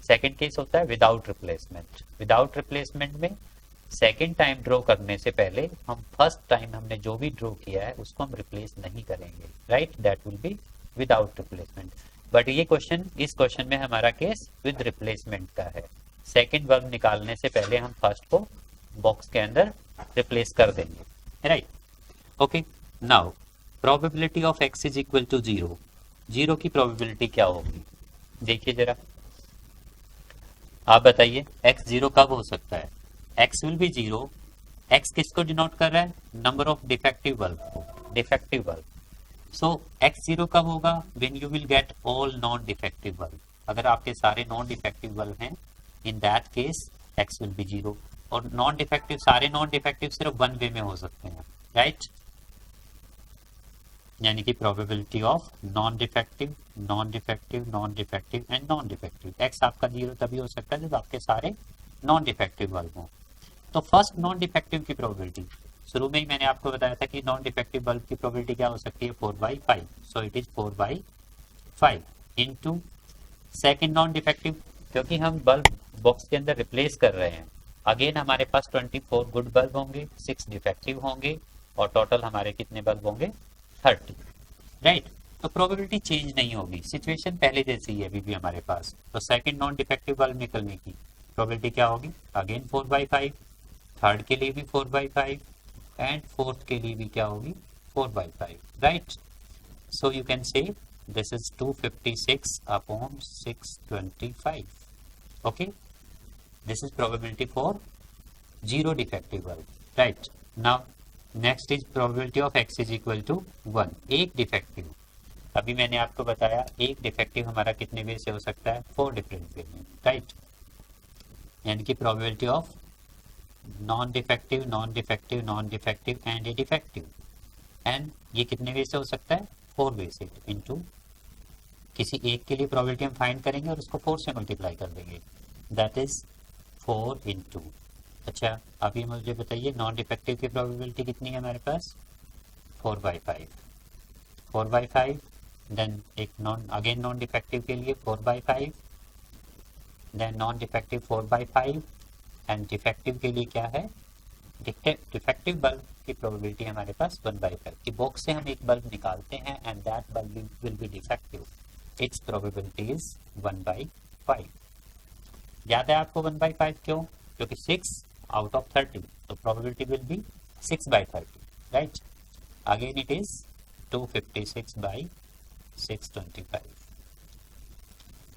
Second case होता है विदाउट रिप्लेसमेंट। विदाउट रिप्लेसमेंट में सेकेंड टाइम ड्रॉ करने से पहले हम फर्स्ट टाइम हमने जो भी ड्रॉ किया है उसको हम रिप्लेस नहीं करेंगे, right, that will be without replacement. But ये क्वेश्चन, इस क्वेश्चन में हमारा केस विद रिप्लेसमेंट का है। सेकेंड बल्ब निकालने से पहले हम फर्स्ट को बॉक्स के अंदर रिप्लेस कर देंगे, right. Okay, now probability of x is equal to 0। 0 की प्रोबेबिलिटी क्या होगी, देखिए जरा, आप बताइए x 0 कब हो सकता है। x विल बी 0, x किसको डिनोट कर रहा है, नंबर ऑफ डिफेक्टिव बल्ब को, डिफेक्टिव बल्ब। सो x 0 कब होगा, when you will get all non defective bulb. अगर आपके सारे नॉन डिफेक्टिव बल्ब हैं, in that case x will be 0। और नॉन डिफेक्टिव, सारे नॉन डिफेक्टिव सिर्फ 1 वे में हो सकते हैं, राइट, यानी कि probability of non defective, non defective, non defective and non defective. x आपका 0 तभी हो सकता है जब आपके सारे नॉन डिफेक्टिव बल्ब हों। तो फर्स्ट नॉन डिफेक्टिव की प्रोबेबिलिटी, शुरू में ही मैंने आपको बताया था कि नॉन डिफेक्टिव बल्ब की प्रोबेबिलिटी क्या हो सकती है, 4/5, सो it is 4/5 into second non defective, क्योंकि हम बल्ब बॉक्स के अंदर रिप्लेस कर रहे हैं। अगेन हमारे पास 24 गुड बल्ब होंगे, 6 डिफेक्टिव होंगे, और टोटल हमारे कितने बल्ब होंगे, 30, राइट। तो प्रोबेबिलिटी चेंज नहीं होगी, सिचुएशन पहले जैसी है अभी भी हमारे पास। तो सेकंड नॉन डिफेक्टिव बल्ब निकलने की प्रोबेबिलिटी क्या होगी, अगेन 4/5, थर्ड के लिए भी 4/5 एंड फोर्थ के लिए भी क्या होगी, 4/5, राइट। सो यू कैन से this is 256 upon 625. Okay, this is probability for 0 defective bulb, right. Now next is probability of x is equal to 1, एक डिफेक्टिव। अभी मैंने आपको बताया एक डिफेक्टिव हमारा कितने वे से हो सकता है, 4 डिफरेंट वे में, राइट। यानी कि probability of non defective, non defective, non defective and A defective, and ये कितने वे से हो सकता है, 4 वे से, इनटू किसी एक के लिए प्रोबेबिलिटी हम फाइंड करेंगे और उसको 4 से मल्टीप्लाई कर देंगे, दैट इज 4 इंटू। अच्छा, अभी मुझे बताइए नॉन डिफेक्टिव की प्रोबेबिलिटी कितनी है हमारे पास, 4/5, 4/5, देन एक अगेन नॉन डिफेक्टिव के लिए 4/5, then non defective 4/5 and defective के लिए क्या है, डिफेक्टिव बल्ब की प्रोबेबिलिटी हमारे पास 1/5 की। बॉक्स से हम एक बल्ब निकालते हैं and that bulb will be defective, its probability is 1/5। याद है आपको 1/5 क्यों, क्योंकि 6 out of 30, तो probability will be 6/30, right। again it is 256/625।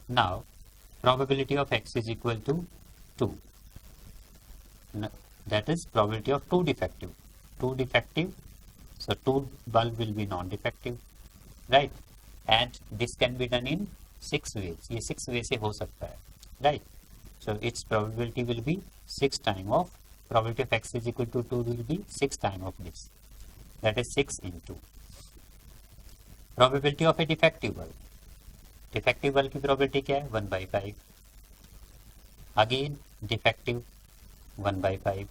now probability of x is equal to 2, that is probability of 2 defective, so 2 bulb will be non-defective, right, and this can be done in 6 ways, ये 6 वे से हो सकता है, right। so its probability will be 6 time of probability of x is equal to 2 will be 6 time of this, that is 6 into probability of a defective bulb। defective bulb की probability क्या है, 1/5, again defective 1/5,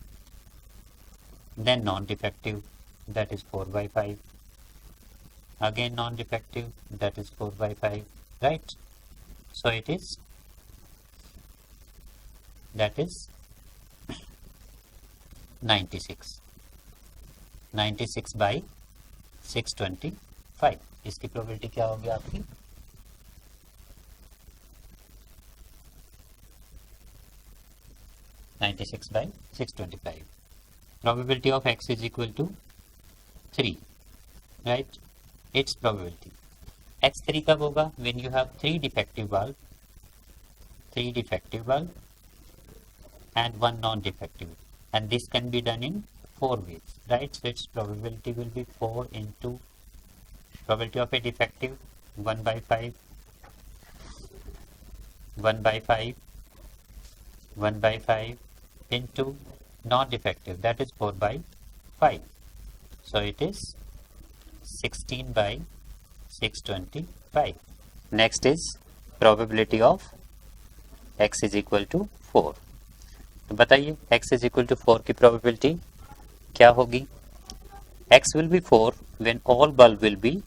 then non-defective that is 4/5, again non-defective that is 4/5, right। So it is, that is 96 by 625. इसकी probability क्या होगी आपकी? (96 by 625). Probability of x is equal to 3, right? Its probability. x3 कब होगा? When you have 3 defective bulb and 1 non-defective, and this can be done in 4 ways, right? So its probability will be 4 into probability of a defective 1 by 5, 1 by 5, 1 by 5 into non-defective, that is 4 by 5. So it is 16 by 625. Next is probability of x is equal to 4. तो बताइए x is equal to 4 की probability क्या होगी? x will be 4 when all bulb will be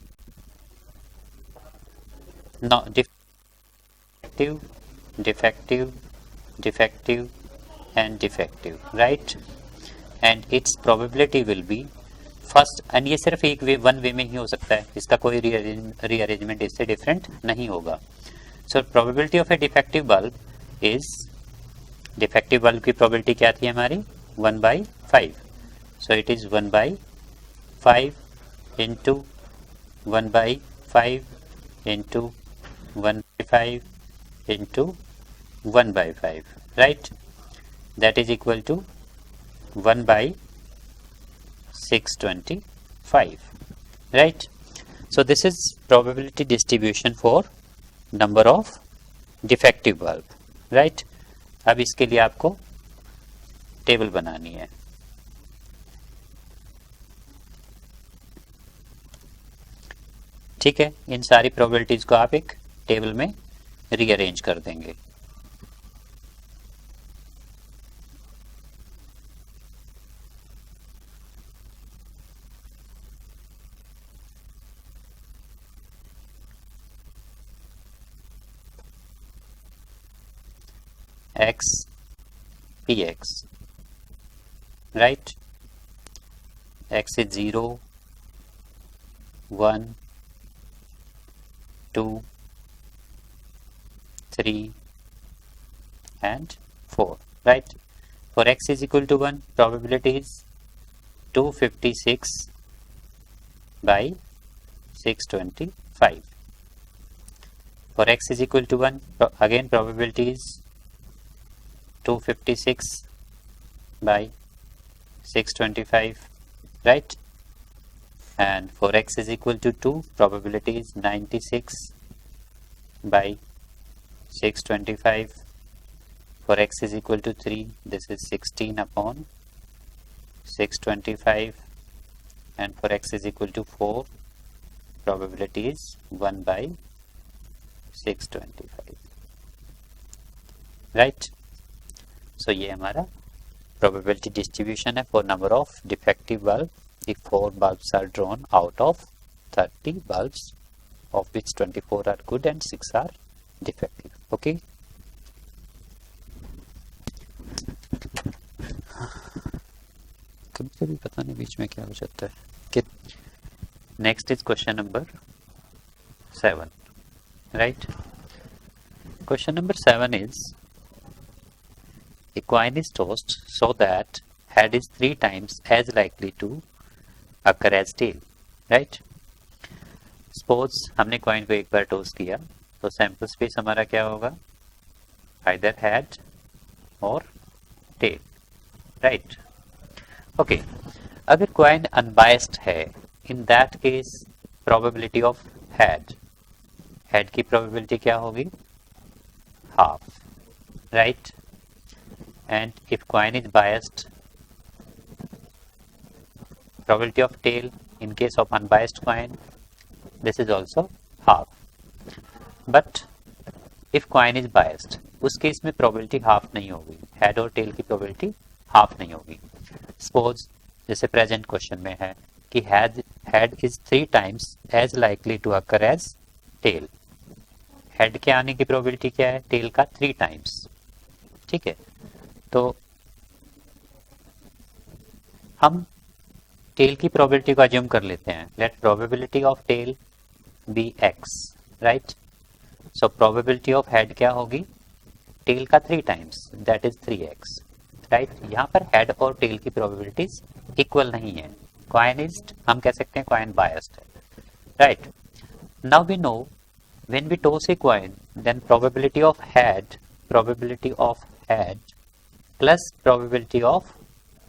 not defective and defective, right? And its probability will be first, and ये सिर्फ एक वे, one way में ही हो सकता है, इसका कोई रीअरेंजमेंट इससे डिफरेंट नहीं होगा. So probability of a defective bulb is, defective bulb की प्रोबेबिलिटी क्या थी हमारी? 1/5. So it is 1/5 into 1/5 into 1/5 into 1/5, right? That is equal to 1/625, right? So this is probability distribution for number of defective bulb, right? अब इसके लिए आपको table बनानी है. ठीक है, इन सारी प्रोबेबिलिटीज को आप एक टेबल में रीअरेंज कर देंगे. x px, right? x is 0, 1, 2, 3 and 4, right? For x is equal to 1, probability is 256 by 625. For x is equal to 1, again probability is 256 by 625, right? And for x is equal to 2, probability is 96 by 625. For x is equal to 3, this is 16 upon 625. And for x is equal to 4, probability is 1 by 625, right? So ये हमारा probability distribution है for number of defective bulb if 4 bulbs are drawn out of 30 bulbs, of which 24 are good and 6 are defective. Okay. कभी कभी पता नहीं बीच में क्या हो जाता है. Next is question number 7, right? Question number 7 is, a coin is tossed so that head is 3 times as likely to occur as tail, right? Suppose हमने कॉइन को एक बार टॉस किया तो सैंपल स्पेस हमारा क्या होगा? either head or tail, right? Okay, अगर coin unbiased है, in that case probability of head की probability क्या होगी? half, right? And if coin is biased, probability of tail in case of unbiased coin, this is also half. But if coin is biased, उस case में probability half नहीं होगी, head और tail की probability half नहीं होगी. Suppose जैसे present question में है कि head is 3 times as likely to occur as tail. Head के आने की प्रोबेबिलिटी क्या है, टेल का 3 टाइम्स। ठीक है, तो हम टेल की प्रोबेबिलिटी को अज्यूम कर लेते हैं। Let probability of tail be x, right. So probability of head क्या होगी, टेल का 3 times, that is 3x, right. यहाँ पर हेड और टेल की प्रोबेबिलिटीज इक्वल नहीं है, कॉइन इज, हम कह सकते हैं कॉइन बायस्ड है, right. Now we know when we toss a coin, then probability of head plus probability of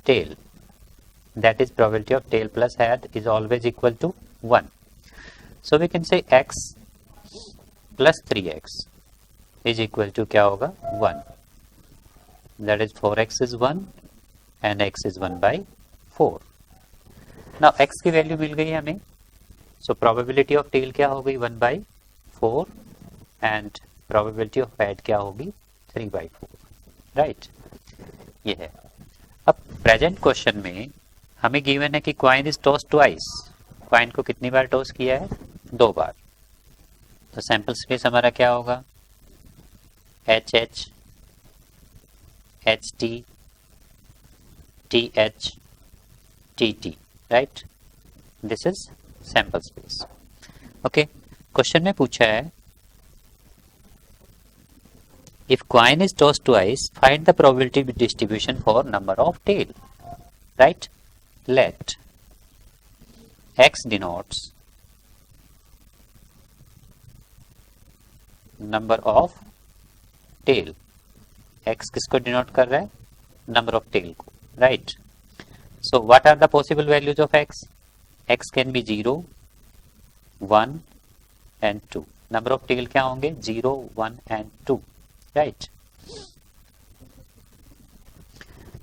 tail, that is probability of tail plus head is always equal to 1. So we can say x plus 3x is equal to क्या होगा, 1, that is 4x is 1 and x is 1 by 4. Now x की value मिल गई हमें, so probability of tail क्या हो गई, 1 by 4 and probability of head क्या होगी, 3 by 4, राइट। ये है। अब प्रेजेंट क्वेश्चन में हमें गिवन है कि coin is toss twice, coin को कितनी बार टॉस किया है, 2 बार। तो सैंपल स्पेस हमारा क्या होगा, H H, H T, T H, T T, right. This is sample space. Okay, question में पूछा है if coin is tossed twice, find the probability distribution for number of tail, right? Let x denotes number of tail, x किसको denote कर रहा है, number of tail को, right. So what are the possible values of x, x can be 0, 1 and 2, number of tail क्या होंगे, 0, 1 and 2, right.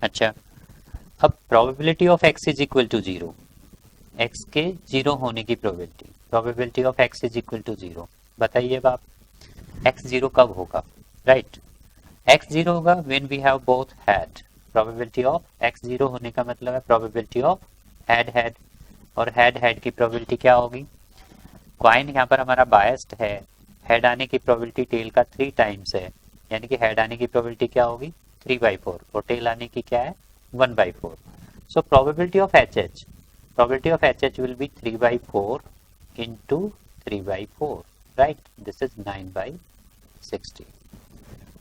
अच्छा, अब probability of x is equal to 0, x के 0 होने की probability of x is equal to 0, बताइए आप x 0 कब होगा, राइट। x 0 होगा when we have both head, probability of x 0 होने का मतलब है प्रोबेबिलिटी ऑफ हेड हेड, और हेड की प्रोबेबिलिटी क्या होगी, कॉइन यहाँ पर हमारा बायस्ड है, हेड आने की प्रोबेबिलिटी टेल का 3 टाइम्स है, यानी कि हेड आने की प्रोबेबिलिटी क्या होगी, 3 by 4, और टेल आने की क्या है, 1 by 4। So probability of H H will be 3 by 4 into 3 by 4, right. This is 9 by 16,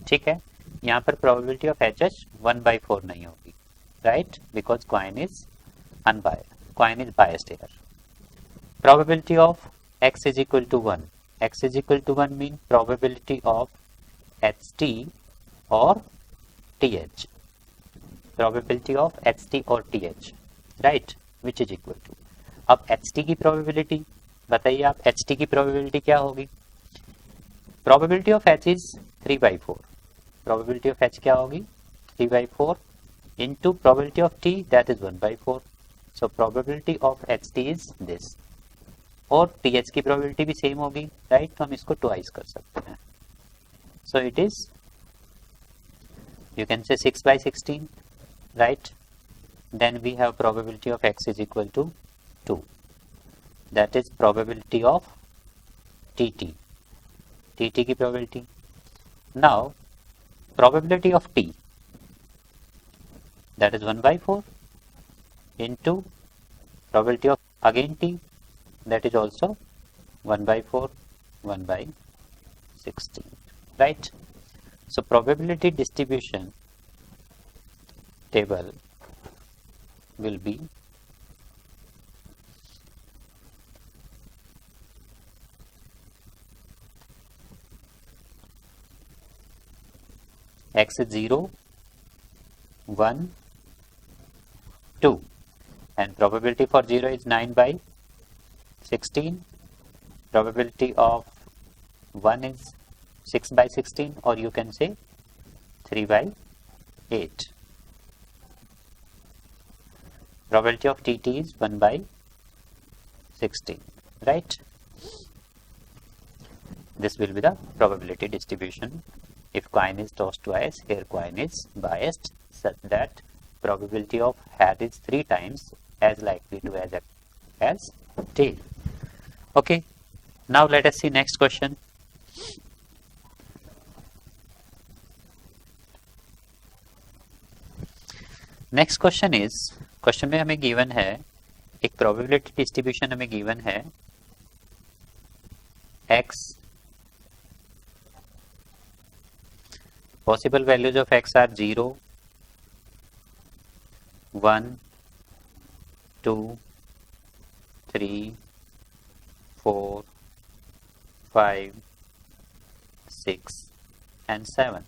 ठीक है। यहाँ पर probability of H H 1 by 4 नहीं होगी, right, because coin is unbiased, coin is biased here. Probability of x is equal to 1, x is equal to 1 mean probability of ht or th, probability of ht or th, right, which is equal to, अब ht की probability बताइए आप, ht की probability क्या होगी, probability of h is 3 by 4, probability of h क्या होगी, 3 by 4 into probability of t, that is 1 by 4, so probability of ht is this, और टीएच की प्रोबेबिलिटी भी सेम होगी, राइट, तो हम इसको ट्वाइस कर सकते हैं। So it is, you can say 6 by 16, राइट। Then we have probability of x is equal to 2, that is probability of T की probability. Now probability of t, that is 1 by 4 into probability of again t, that is also 1 by 4, 1 by 16, right. So probability distribution table will be x is 0, 1, 2 and probability for 0 is 9 by 16, probability of 1 is 6 by 16, or you can say 3 by 8. Probability of tt is 1 by 16, right. This will be the probability distribution if coin is tossed twice. Here coin is biased such that probability of head is 3 times as likely to as tail. Okay, now let us see next question. Next question is, question में हमें given है एक probability distribution हमें given है x, possible values of x are 0, 1, 2, 3, 4, 5, 6 and 7,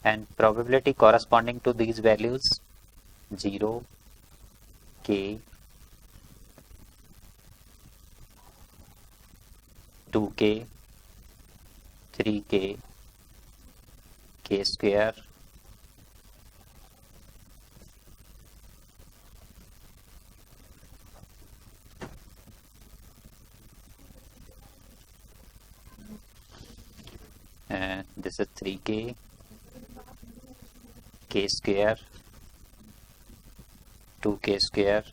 and probability corresponding to these values 0, k, 2k, 3k, k square, and this is 3k, k square, 2k square,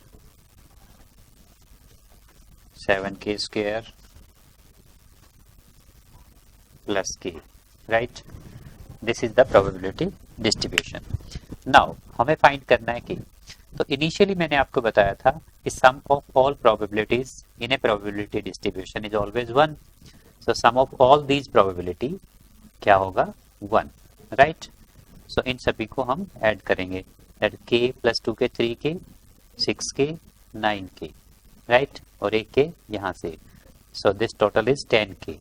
7k square plus k, right? This is the probability distribution. Now हमें find करना है कि, तो initially मैंने आपको बताया था कि sum of all probabilities in a probability distribution is always 1. So sum of all these probability क्या होगा? 1, राइट? सो इन सभी को हम ऐड करेंगे, that k plus 2k 3k 6k 9k, right? और एक k यहाँ से, so this total is 10k.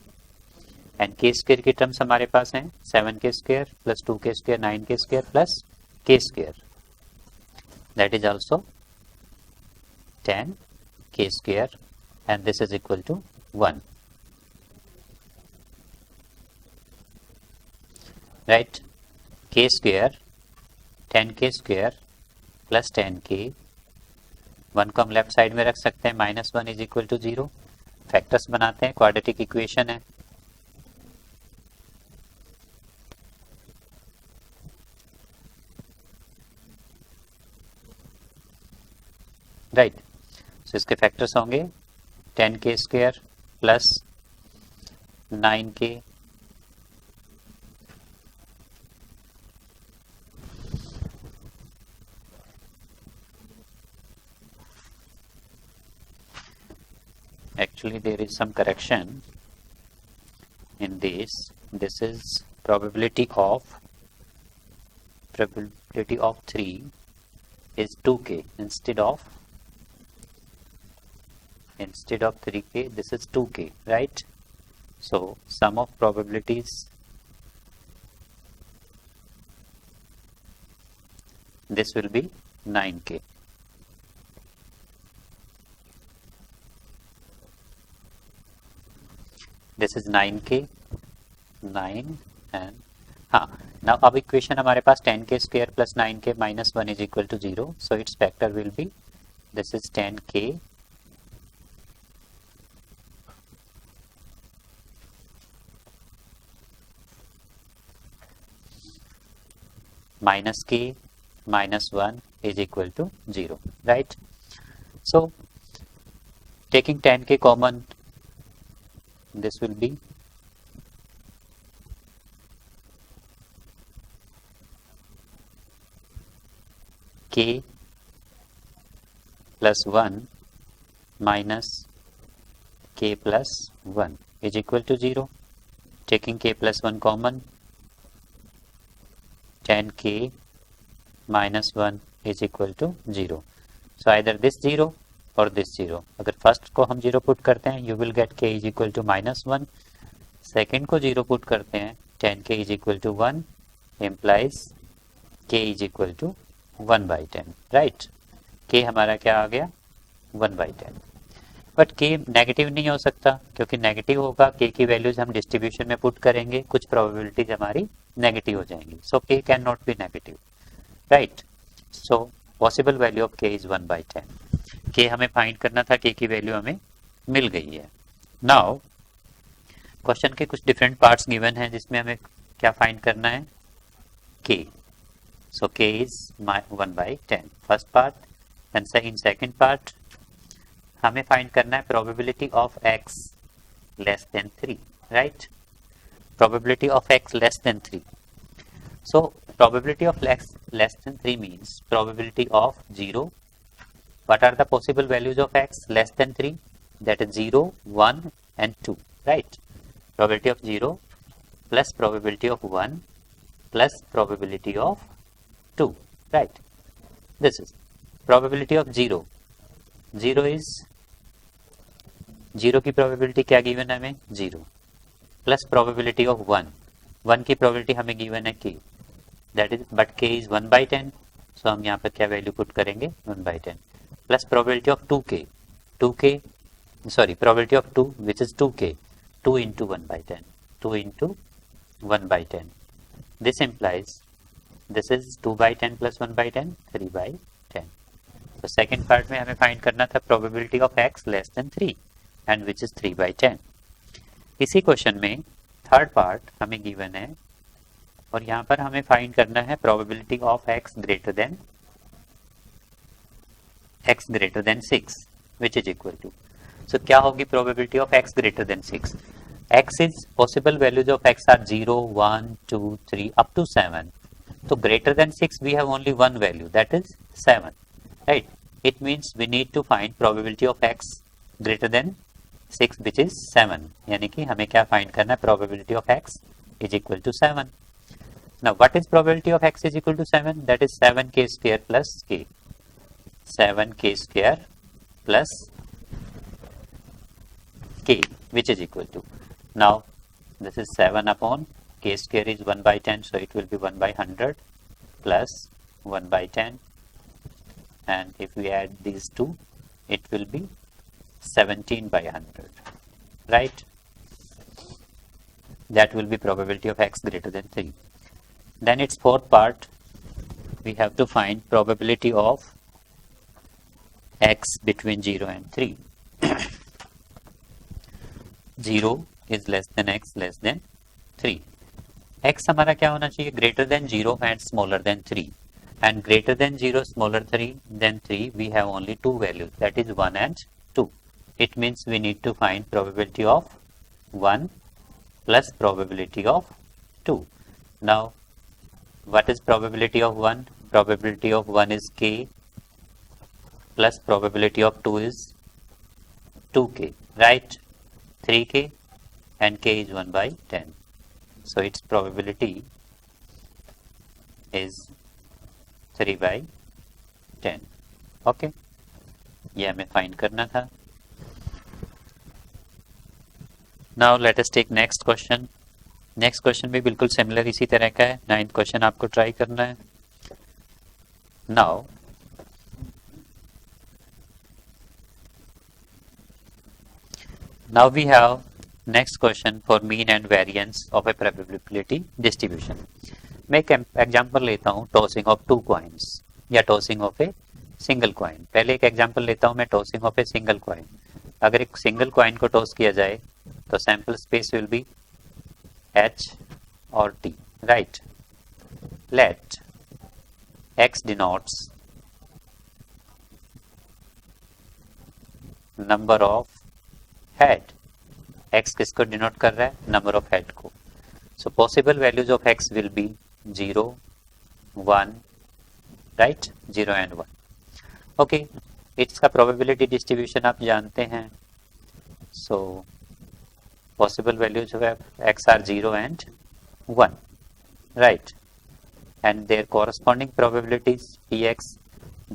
एंड के स्क्वायर की टर्म्स हमारे पास हैं 7k square plus 2k square 9k square plus k square, that is also 10k square and this is equal to 1, right? k square 10k square plus 10k, 1 को हम left side में रख सकते हैं, -1 इज इक्वल टू 0. फैक्टर्स बनाते हैं, quadratic equation है. Right, सो इसके फैक्टर्स होंगे 10k square plus 9k actually there is some correction in this. This is probability of 3 is 2k instead of 3k, this is 2k, right? So sum of probabilities, this will be 9k. This is 9k, 9 and हाँ, now अब equation हमारे पास 10k square plus 9k minus 1 is equal to 0, so its factor will be, this is 10k minus k minus 1 is equal to 0, right? So taking 10k common, this will be k plus 1 minus k plus 1 is equal to 0. Taking k plus 1 common, 10k minus 1 is equal to 0. So either this 0 or this 0. अगर first को हम 0 put करते हैं, you will get k is equal to -1. Second को 0 put करते हैं, 10k is equal to 1 implies k is equal to 1 by 10, right? k हमारा क्या आ गया? 1 by 10. बट k नेगेटिव नहीं हो सकता, क्योंकि नेगेटिव होगा k की वैल्यूज हम डिस्ट्रीब्यूशन में पुट करेंगे, कुछ प्रोबेबिलिटीज हमारी नेगेटिव हो जाएंगी. सो k can not be negative, right? So possible value of k is 1 by 10. k हमें फाइंड करना था, k की वैल्यू हमें मिल गई है. नाउ क्वेश्चन के कुछ डिफरेंट पार्ट्स गिवन हैं, जिसमें हमें क्या फाइंड करना है? k. So k is 1 by 10 first part. And in second part हमें फाइंड करना है probability of x less than 3, right? Probability of x less than 3. So probability of less than 3 means probability of 0. What are the possible values of x less than 3? That is 0, 1 and 2, right? Probability of 0 plus probability of 1 plus probability of 2, right? This is probability of 0. 0 is 0 की probability क्या given है हमें 0 plus probability of 1. 1 की probability हमें given है k, that is but k is 1 by 10, so हम यहाँ पर क्या वैल्यू पुट करेंगे 1 by 10 plus probability of 2k sorry probability of 2 which is 2k, 2 into 1 by 10, 2 into 1 by 10. This implies this is 2 by 10 plus 1 by 10, 3 by 10. So second part में हमें find करना था probability of x less than 3 and which is 3 by 10. इसी question में third part हमें given है और यहाँ पर हमें फाइंड करना है probability of x greater than 6 which is equal to. So क्या होगी probability of x greater than 6? X is possible values of x are 0, 1, 2, 3 up to 7. So greater than 6 we have only one value, that is 7, right? It means we need to find probability of x greater than 6 which is 7. यानी कि हमें क्या find करना है probability of x is equal to 7. Now what is probability of x is equal to 7? That is 7k square plus k. 7k square plus k which is equal to, now this is 7 upon k square is 1 by 10, so it will be 1 by 100 plus 1 by 10, and if we add these two it will be 17 by 100, right? That will be probability of x greater than 3. Then its fourth part, we have to find probability of x between 0 and 3. 0 is less than x less than 3. x हमारा क्या होना चाहिए greater than 0 and smaller than 3, and greater than 0 smaller than 3 we have only two values, that is 1 and 2. It means we need to find probability of 1 plus probability of 2. Now what is probability of 1? Probability of 1 is k plus probability of 2 is 2k, right? 3k and k is 1 by 10. So its probability is 3 by 10. Okay, ये हमें find करना था. Now let us take next question. Next question भी बिल्कुल similar इसी तरह का है. 9th क्वेश्चन आपको ट्राई करना है. Now we have next question for mean and variance of a probability distribution. मैं एक एग्जांपल लेता हूँ टॉसिंग ऑफ टू कॉइन्स या tossing of a single coin. पहले एक एग्जांपल लेता हूँ मैं tossing of a single coin. अगर एक सिंगल कॉइन को टॉस किया जाए तो sample space will be H or T, right? Let X denotes number of head. X किसको डिनोट कर रहा है? नंबर ऑफ हेड को. So possible values of X will be 0, 1, right? 0 and 1. Okay, इसका प्रोबेबिलिटी डिस्ट्रीब्यूशन आप जानते हैं. सो possible values of x are 0 and 1, right? And their corresponding probabilities px,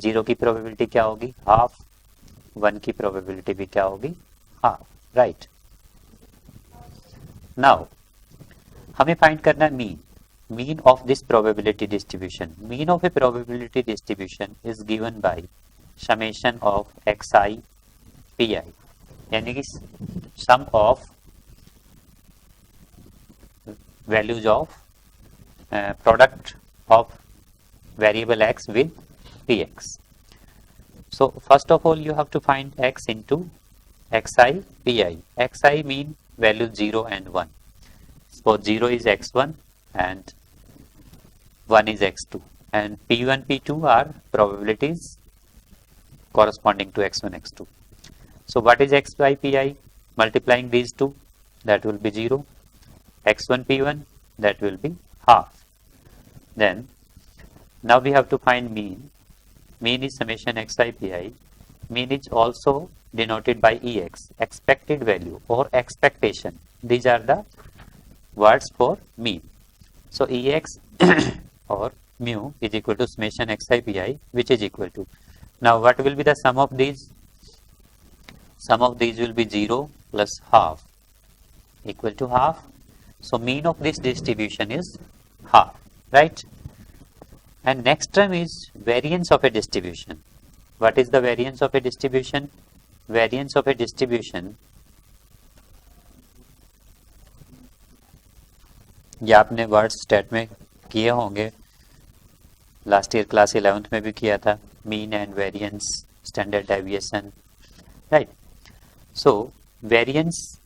0 की probability क्या होगी? हाफ. 1 की probability भी क्या होगी? Half, right? Now हमें find करना है mean of this probability distribution. Mean of a probability distribution is given by summation of xi pi, यानी कि sum of values of product of variable x with px. So first of all you have to find x into xi pi. Xi mean value 0 and 1. So 0 is x1 and 1 is x2, and p1 p2 are probabilities corresponding to x1 x2. So what is xi pi? Multiplying these two, that will be 0. x1 p1, that will be half. Then now we have to find mean. Mean is summation xi pi. Mean is also denoted by ex, expected value or expectation. These are the words for mean. So ex or mu is equal to summation xi pi, which is equal to. Now what will be the sum of these? Sum of these will be 0 plus half equal to half. So mean of this distribution is half, right? And next term is variance of a distribution. What is the variance of a distribution? Variance of a distribution, ये आपने word state में किए होंगे, last year class 11th में भी किया था, mean and variance, standard deviation, right. So variance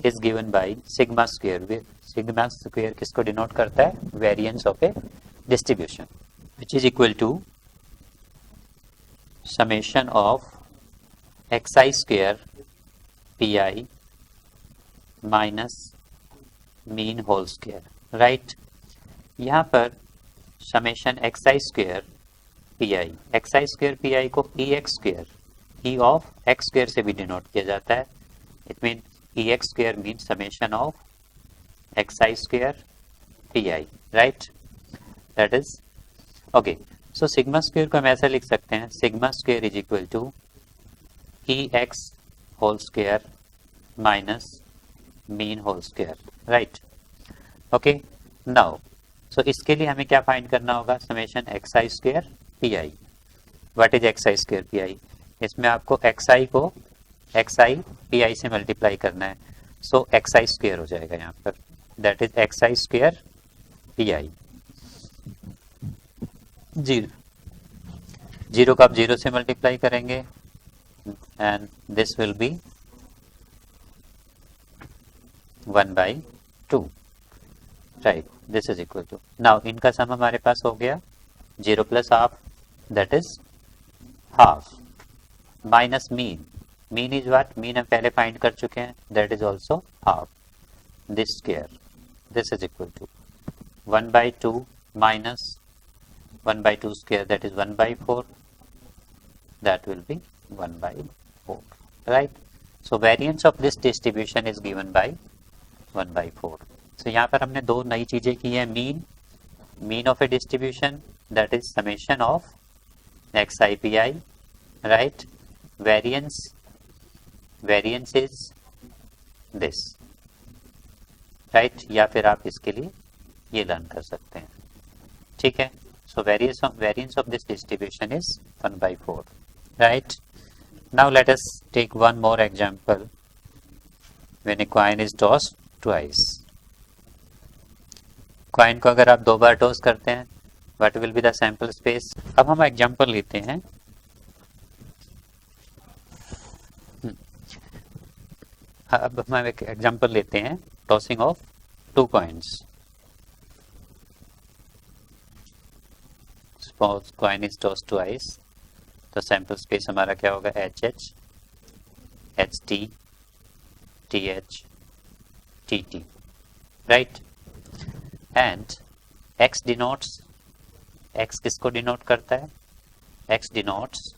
is given by sigma square. Sigma square किसको डिनोट करता है? Variance of a distribution, which is equal to summation of xi square pi minus mean whole square, right. यहाँ पर summation xi square pi को ex square e of x square से भी denote किया जाता है. It mean ex square mean summation of xi square pi, right. That is okay. So sigma square को हम ऐसा लिख सकते हैं, sigma square is equal to ex whole square minus mean whole square, right. Okay. Now so इसके लिए हमें क्या फाइंड करना होगा? Summation xi square pi. What is xi square pi? इसमें आपको xi को xi pi से मल्टीप्लाई करना है. सो xi स्क्वायर हो जाएगा यहाँ पर, that is xi square pi. Zero को आप 0 से मल्टीप्लाई करेंगे and this will be 1/2, right. This is equal to, now इनका सम हमारे पास हो गया 0 plus half, that is half, minus mean. Mean is what? Mean हम पहले फाइंड कर चुके हैं, that is also half. This square, this is equal to 1/2 minus 1/2 square, that is 1/4, that will be 1/4, right. So variance of this distribution is given by 1/4. So यहाँ पर हमने दो नई चीजें की हैं. mean of a distribution, that is summation of xi pi, right. variance is this, right. या फिर आप इसके लिए ये लर्न कर सकते हैं, ठीक है. So variance of this distribution is 1/4, right. Now let us take one more example. When a coin is tossed twice. Coin को अगर आप 2 बार टॉस करते हैं, what will be the sample space? अब हम एग्जाम्पल लेते हैं. अब हम एक एग्जाम्पल लेते हैं, tossing of 2 coins. Suppose coin is tossed twice. तो सैंपल स्पेस हमारा क्या होगा? HH, HT, TH, TT, right. And X denotes, X किसको डिनोट करता है? X denotes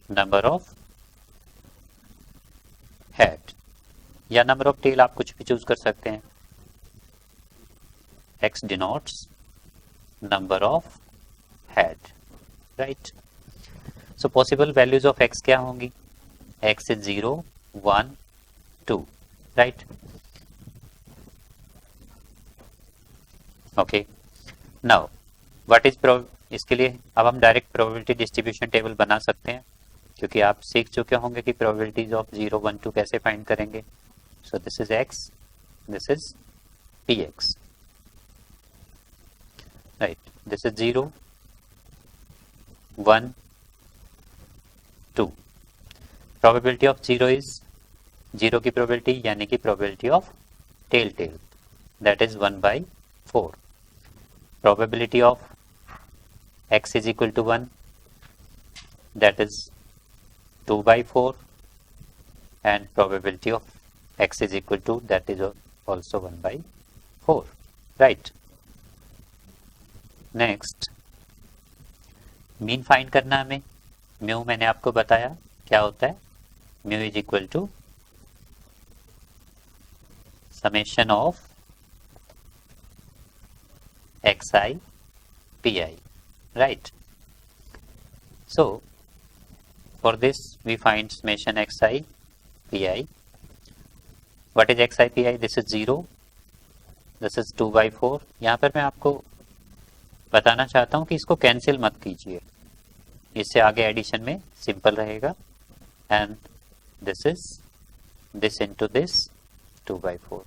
number of head या नंबर ऑफ टेल, आप कुछ भी चूज कर सकते हैं. X denotes number of head, right. So possible values of x क्या होंगी? x is 0, 1, 2, right. Okay. Now what is इसके लिए अब हम डायरेक्ट प्रोबेबिलिटी डिस्ट्रीब्यूशन टेबल बना सकते हैं, क्योंकि आप सीख चुके होंगे कि प्रोबेबिलिटीज ऑफ 0, 1, 2 कैसे फाइंड करेंगे. So this is x, this is px, right. This is 0, 1, 2. Probability of 0 is 0 की प्रोबेबिलिटी यानी कि probability of tail, that is 1/4. Probability of x is equal to 1, that is 2/4, and probability of x is equal to, that is also 1/4, right. Next mean find करना हमें। Mu मैंने आपको बताया क्या होता है, mu is equal to summation of xi pi, right? So for this we find summation xi pi. What is xi pi? This is 0, this is 2/4। यहाँ पर मैं आपको बताना चाहता हूँ कि इसको कैंसिल मत कीजिए, इससे आगे एडिशन में सिंपल रहेगा। And this is this into this 2/4।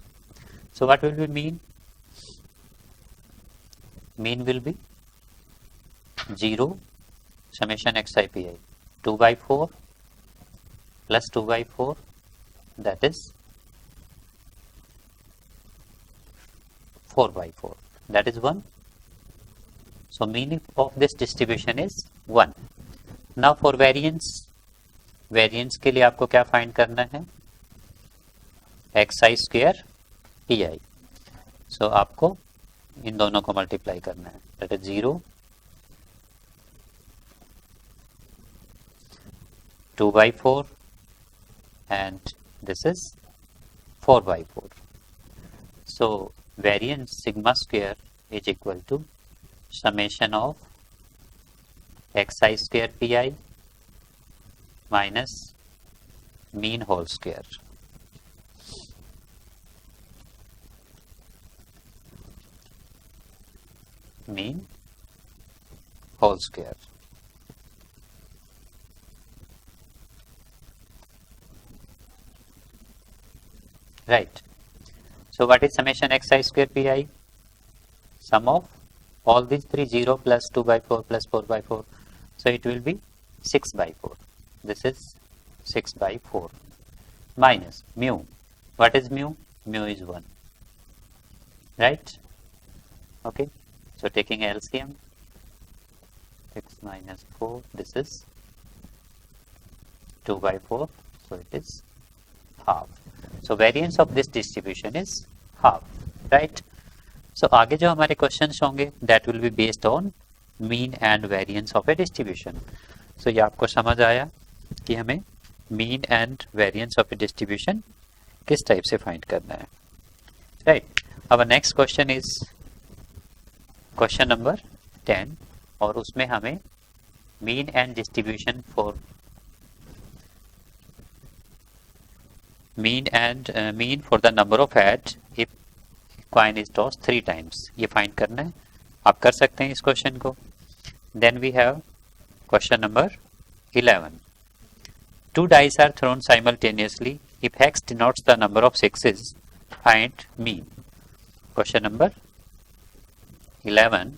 So what will be mean? Mean will be 0 summation xi pi 2/4 plus 2/4, that is 4/4, that is 1. So meaning of this distribution is 1. Now for variance, variance के लिए आपको क्या find करना है, xi square pi। So आपको इन दोनों को multiply करना है, that is 0 2/4 and this is 4/4. So variance sigma square is equal to summation of xi square pi minus mean whole square। mean whole square। Right. So what is summation xi square pi? Sum of all these three, 0 plus 2/4 plus 4/4. So it will be 6/4. This is 6/4 minus mu. What is mu? Mu is 1. Right? Okay. So taking LCM, 6 minus 4, this is 2/4, so it is half. So variance of this distribution is half, right? So आगे जो हमारे questions होंगे, that will be based on mean and variance of a distribution. So ये आपको समझ आया कि हमें mean and variance of a distribution किस टाइप से find करना है, right? Our next question is question number 10, और उसमें हमें mean and distribution for mean for the number of heads if coin is toss 3 times, ये फाइंड करना है। आप कर सकते हैं इस क्वेश्चन को। Then we have question number 11, 2 dice are thrown simultaneously, if hex denotes the number of sixes, find mean। Question number 11,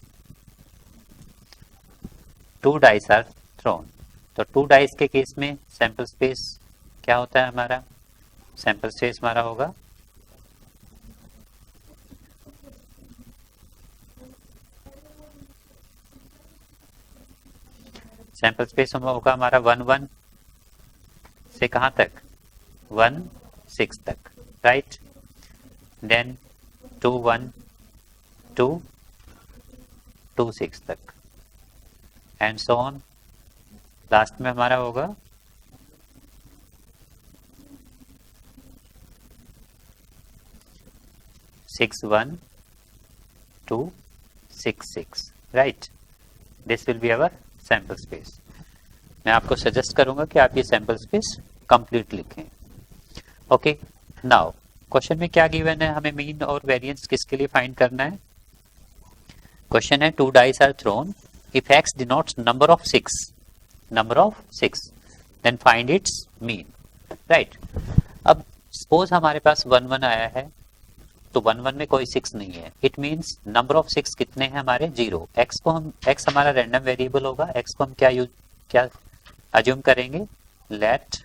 2 dice are thrown। तो 2 dice के केस में सैंपल स्पेस क्या होता है हमारा, सैंपल स्पेस हमारा होगा सैंपल स्पेस होगा हमारा 1 1 से कहां तक, 1 6 तक, राइट? देन 2 1 2 2 6 तक एंड सो ऑन। लास्ट में हमारा होगा 6 1 2 6 6, right? This will be our sample space. मैं आपको सजेस्ट करूंगा कि आप ये सैंपल स्पेस कंप्लीट लिखें। ओके, नाउ क्वेश्चन में क्या गिवन है, हमें मीन और वेरिएंस किसके लिए फाइंड करना है। क्वेश्चन है 2 dice are thrown, if x denotes number of 6, then find its mean, right? अब सपोज हमारे पास 1 1 आया है, तो 1 1 में कोई 6 नहीं है, इट मींस नंबर ऑफ 6 कितने हैं हमारे, 0। x हमारा रैंडम वेरिएबल होगा, x को हम क्या अज्यूम करेंगे, let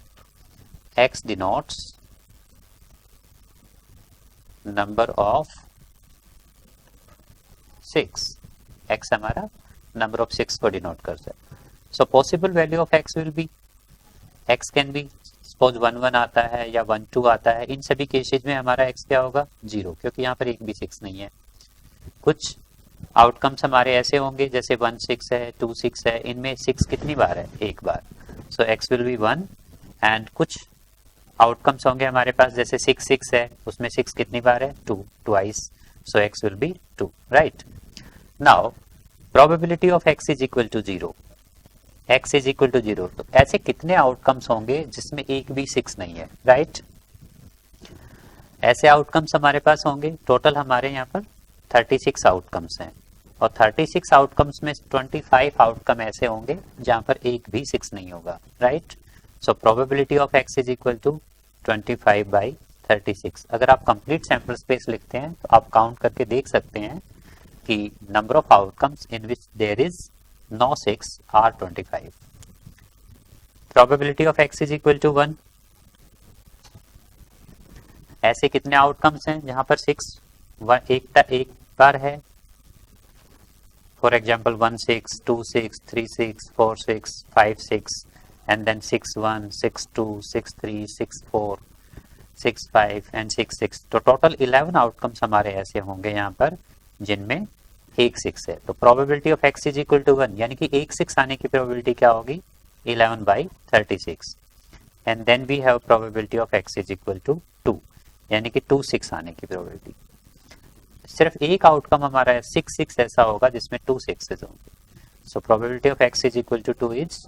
x denotes number of 6, x हमारा नंबर ऑफ 6 को डिनोट करता है। So possible value of x will be, x can be suppose 1 1 आता है या 1 2 आता है, इन सभी केसेज में हमारा x क्या होगा, 0, क्योंकि यहाँ पर एक भी 6 नहीं है। कुछ आउटकम्स हमारे ऐसे होंगे जैसे 1 6 है, 2 6 है, इनमें 6 कितनी बार है? एक बार। सो x विल बी 1 एंड कुछ आउटकम्स होंगे हमारे पास जैसे 6 6 है, उसमें 6 कितनी बार है? 2 twice. So x will be 2, right. Now probability of x is equal to 0, x is equal to 0। तो ऐसे कितने आउटकम्स होंगे जिसमें एक भी 6 नहीं है, राइट? ऐसे आउटकम्स हमारे पास होंगे टोटल हमारे यहाँ पर 36 आउटकम्स हैं, और 36 आउटकम्स में 25 आउटकम ऐसे होंगे जहां पर एक भी 6 नहीं होगा, right? So probability of x is equal to 25/36। अगर आप कंप्लीट सैंपल स्पेस लिखते हैं तो आप काउंट करके देख सकते हैं कि number of outcomes in which there is no 6 are 25। Probability of x is equal to 1। ऐसे कितने आउटकम्स हैं जहां पर 6 एक बार है? For example 1 6 2 6 3 6 4 6 5 6 and then 6 1 6 2 6 3 6 4 6 5 and 6 6। तो टोटल 11 आउटकम्स हमारे ऐसे होंगे यहाँ पर जिनमें एक 6 है। तो probability of x is equal to 1, यानी कि एक 6 आने की प्रोबेबिलिटी क्या होगी? 11/36। And then we have probability of x is equal to 2, यानी कि 2 6 आने की प्रोबेबिलिटी। सिर्फ एक आउटकम हमारा 6 6 ऐसा होगा जिसमें 2 6 होंगे। So probability of x is equal to 2 is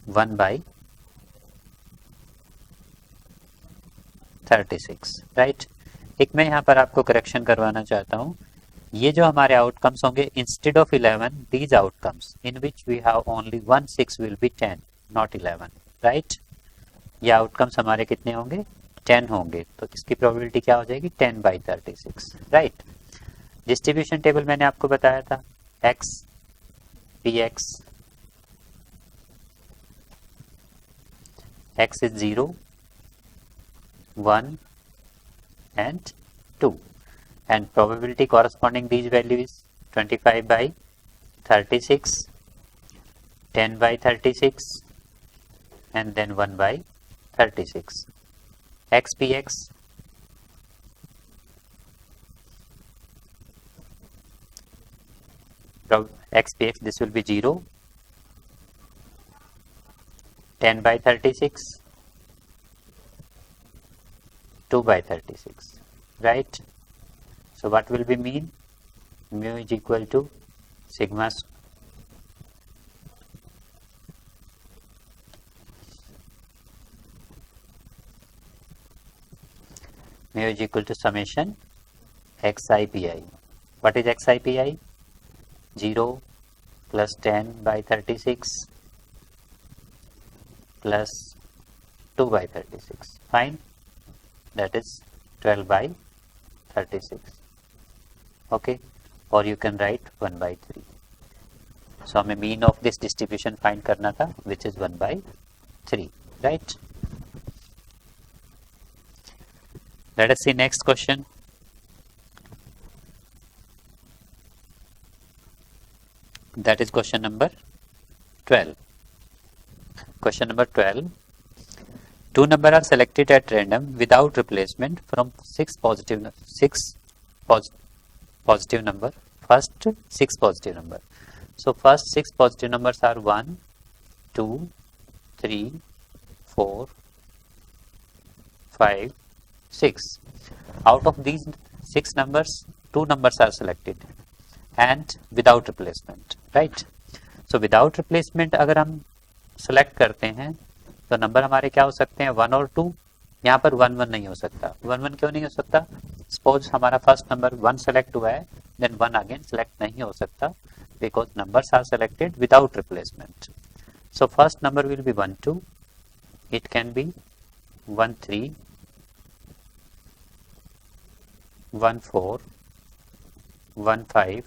1/36, right? एक मैं यहाँ पर आपको करेक्शन करवाना चाहता हूँ। ये जो हमारे आउटकम्स होंगे, instead of 11 these outcomes in which we have only 1 6 will be 10 not 11, right? ये आउटकम्स हमारे कितने होंगे? 10 होंगे। तो इसकी प्रोबेबिलिटी क्या हो जाएगी? 10/36, राइट? डिस्ट्रीब्यूशन टेबल मैंने आपको बताया था, x px x is 0 1 and 2 and probability corresponding these value is 25/36, 10/36 and then 1/36. x px x px this will be 0 10/36 2/36, right? So what will be mean? Mu is equal to sigma mu is equal to summation xi pi. What is xi pi? 0 plus 10/36 plus 2/36, fine, that is 12/36, okay, or you can write 1/3. So हमें mean of this distribution find करना था, which is 1/3, right? Let us see next question. That is question number 12. Question number 12. Two numbers are selected at random without replacement from six positive number. First six positive number. So first six positive numbers are 1, 2, 3, 4, 5, 6. Out of these 6 numbers, 2 numbers are selected and without replacement, right? So without replacement अगर हम select करते हैं तो number हमारे क्या हो सकते हैं? 1 और 2। यहाँ पर 1 1 नहीं हो सकता। 1 1 क्यों नहीं हो सकता? सपोज हमारा फर्स्ट नंबर 1 सेलेक्ट हुआ है, देन 1 अगेन सेलेक्ट नहीं हो सकता because numbers are selected without replacement. So first number will be 1 2, it can be 1 3, 1 4, 1 5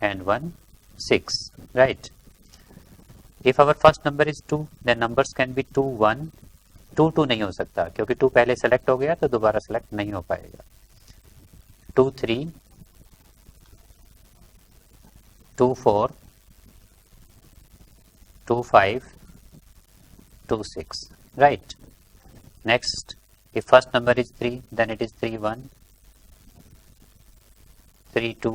and 1 6, right? If our first number is 2, then numbers can be 2 1. 2 2 नहीं हो सकता क्योंकि 2 पहले सेलेक्ट हो गया तो दोबारा सेलेक्ट नहीं हो पाएगा. 2 3, 2 4, 2 5, 2 6, right? Next, if first number is 3, then it is 3 1, 3 2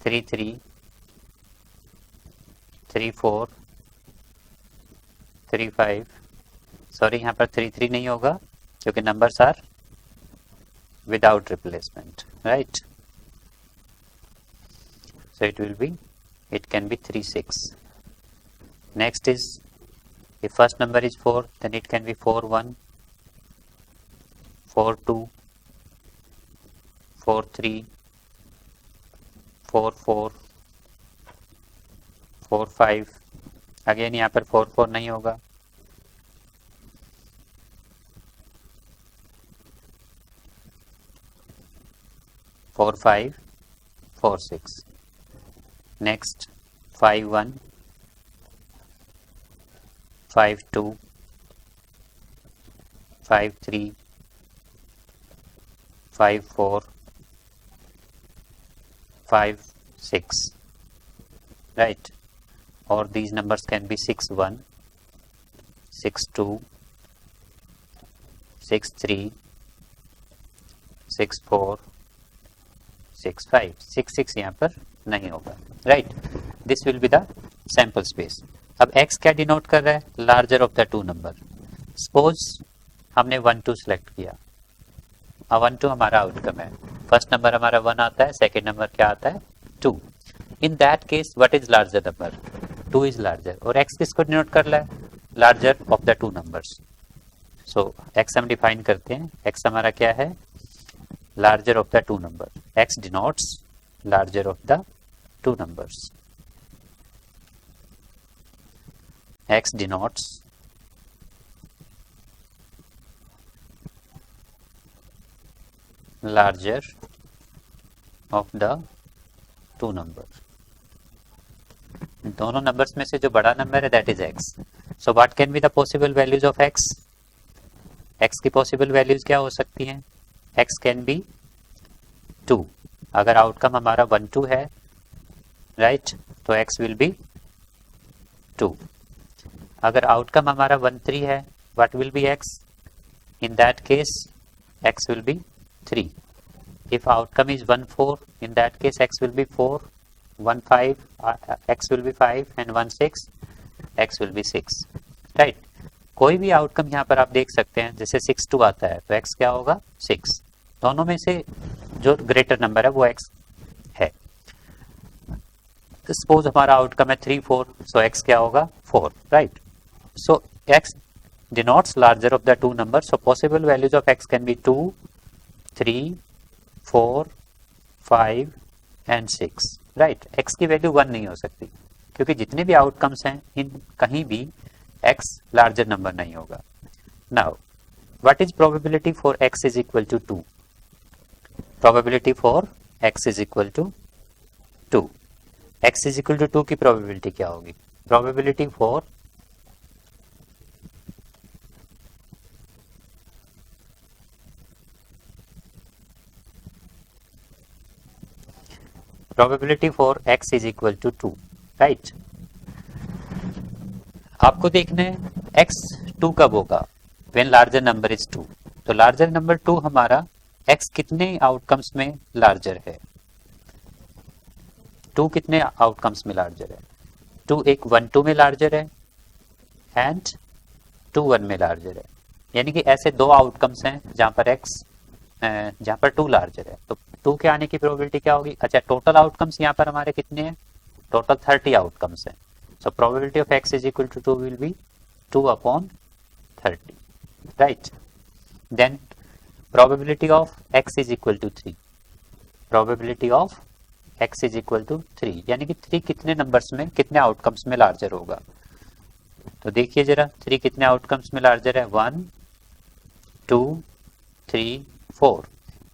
3 3 3 4 3 5, sorry यहाँ पर 3 3 नहीं होगा क्योंकि numbers are without replacement, right. So it can be 3 6. Next is, if first number is 4, then it can be 4 1, 4 2, 4 3, 4 4, 4 5. Again यहाँ पर 4 4 नहीं होगा. Four 5, 4 6. Next 5 1, 5 2, 5 3, 5 4, 5 6, right. Or these numbers can be 6 1, 6 2, 6 3, 6 4, 6 5. 6 6 यहाँ पर नहीं होगा, right. This will be the sample space. अब x क्या डिनोट कर रहा है? Larger of the two number. Suppose हमने 1 2 सेलेक्ट किया. अब 1 2 हमारा आउटकम है. फर्स्ट नंबर हमारा 1 आता है, सेकेंड नंबर क्या आता है? 2. इन that case what is larger number? 2 is larger. और x किसको डिनोट कर रहा है? Larger of the two numbers. So x हम डिफाइन करते हैं. x हमारा क्या है? Larger of the two number. x denotes larger of the two numbers. X denotes larger of the two numbers. दोनों नंबर्स में से जो बड़ा नंबर है that is x. So what can be the possible values of x? x की possible values क्या हो सकती हैं? x can be 2. अगर आउटकम हमारा 1 2 है, राइट, तो x विल बी 2. अगर आउटकम हमारा 1 3 है, what will be x? In that case x will B 3. If outcome is 1 4, in that case x will be 4. 1 5, x will B 5 and 1 6, x will be 6, right. कोई भी outcome यहाँ पर आप देख सकते हैं. जैसे 6 2 आता है तो x क्या होगा? 6. दोनों में से जो ग्रेटर नंबर है वो x है. सपोज हमारा आउटकम है 3 4, सो x क्या होगा? 4, right. So x denotes larger of the two numbers. So possible values of x can be 2, 3, 4, 5 and 6, right. x की वैल्यू 1 नहीं हो सकती क्योंकि जितने भी आउटकम्स हैं इन कहीं भी x लार्जर नंबर नहीं होगा. Now what is probability for x is equal to 2? Probability for x is equal to 2. x is equal to 2 की प्रोबेबिलिटी क्या होगी? Probability for x is equal to 2, right. आपको देखना है x 2 कब होगा? When larger number is 2. तो larger number 2 हमारा x कितने आउटकम्स में लार्जर है? 2 कितने आउटकम्स में लार्जर है? 2 एक 1 2 में लार्जर है एंड 2 1 में लार्जर है. यानी कि ऐसे दो आउटकम्स हैं जहां पर 2 लार्जर है. तो 2 के आने की प्रोबेबिलिटी क्या होगी? अच्छा, टोटल आउटकम्स यहाँ पर हमारे कितने हैं? टोटल 30 आउटकम्स हैं. So probability of x is equal to 2 will be 2/30, right. Then probability of x is equal to 3. Probability of x is equal to 3, यानी कि 3 कितने नंबर्स में, कितने आउटकम्स में लार्जर होगा? तो देखिए जरा 3 कितने आउटकम्स में लार्जर है? 1 2 3 4,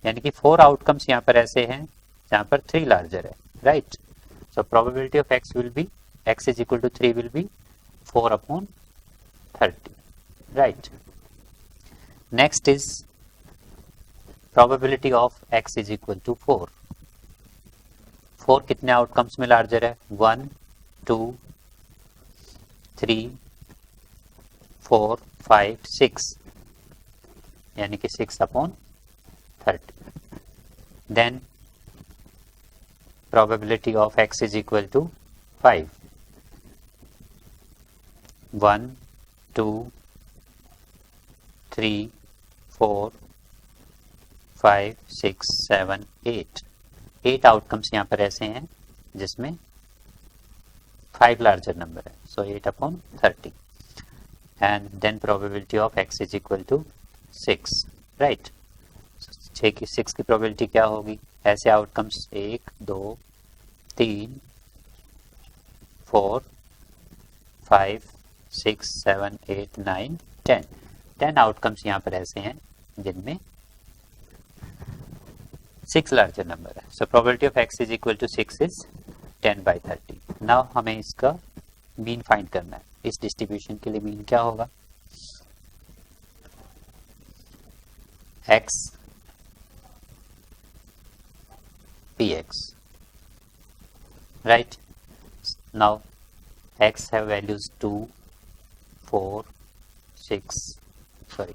यानी कि 4 आउटकम्स यहाँ पर ऐसे हैं जहाँ पर 3 लार्जर है, right. So probability of x will be, x is equal to 3 will be 4/30, right. Next is probability of x is equal to 4. 4 कितने आउटकम्स में लार्जर है? 1 2 3 4 5 6, यानी कि 6/30, then probability of x is equal to 5. 1 2 3 4 5 6 7 8 outcomes यहाँ पर ऐसे हैं जिसमें 5 लार्जर नंबर है, so 8/30 and then probability of x is equal to 6, right? 6 की probability क्या होगी? ऐसे आउटकम्स 1 2 3 4 5 6 7 8 9 10 आउटकम्स यहाँ पर ऐसे हैं जिनमें 6 लार्जर नंबर है, so probability of x is equal to 6 is 10/30. Now हमें इसका मीन फाइंड करना है. इस डिस्ट्रीब्यूशन के लिए मीन क्या होगा? x px, right? Now x have values 2 4 6 sorry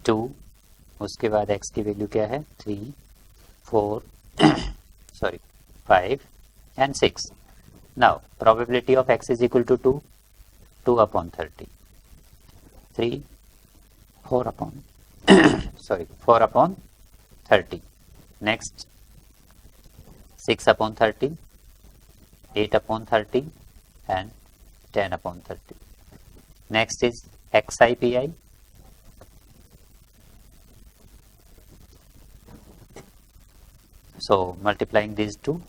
2, उसके बाद x की वैल्यू क्या है? 3 4 sorry 5 and 6. Now probability of x is equal to 2/30, 3 4/30, next 6/30, 8/30 and 10/30. Next is xi pi. So multiplying these two,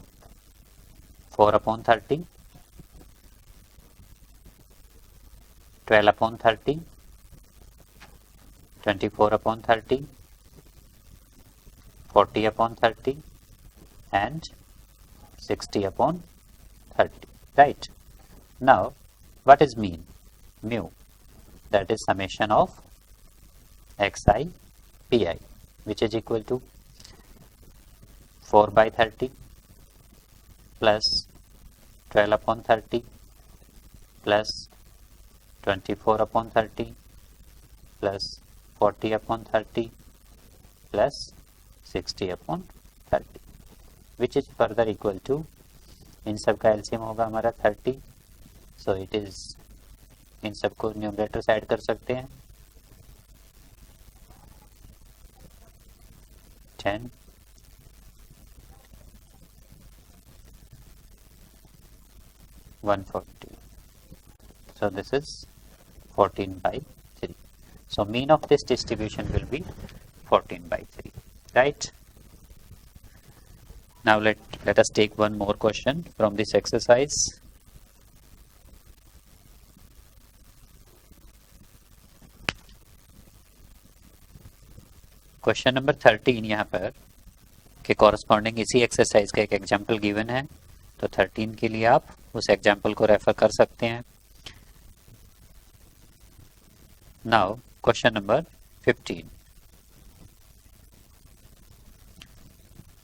4/30, 12/30, 24/30, 40/30 and 60/30, right? Now what is mean? Mu, that is summation of xi pi, which is equal to 4/30 plus 12/30 plus 24/30 plus 40/30 plus 60/30, which is further equal to, इन सब का LCM होगा हमारा 30, so it is, इन सब को numerator से add कर सकते हैं, 10 140, so this is 14/3. So mean of this distribution will be 14/3, right? Now let us take one more question from this exercise. Question number 13 यहाँ पर के कॉरस्पॉन्डिंग इसी एक्सरसाइज का एक एग्जाम्पल गिवन है, तो 13 के लिए आप उस एग्जाम्पल को रेफर कर सकते हैं. Now question number 15.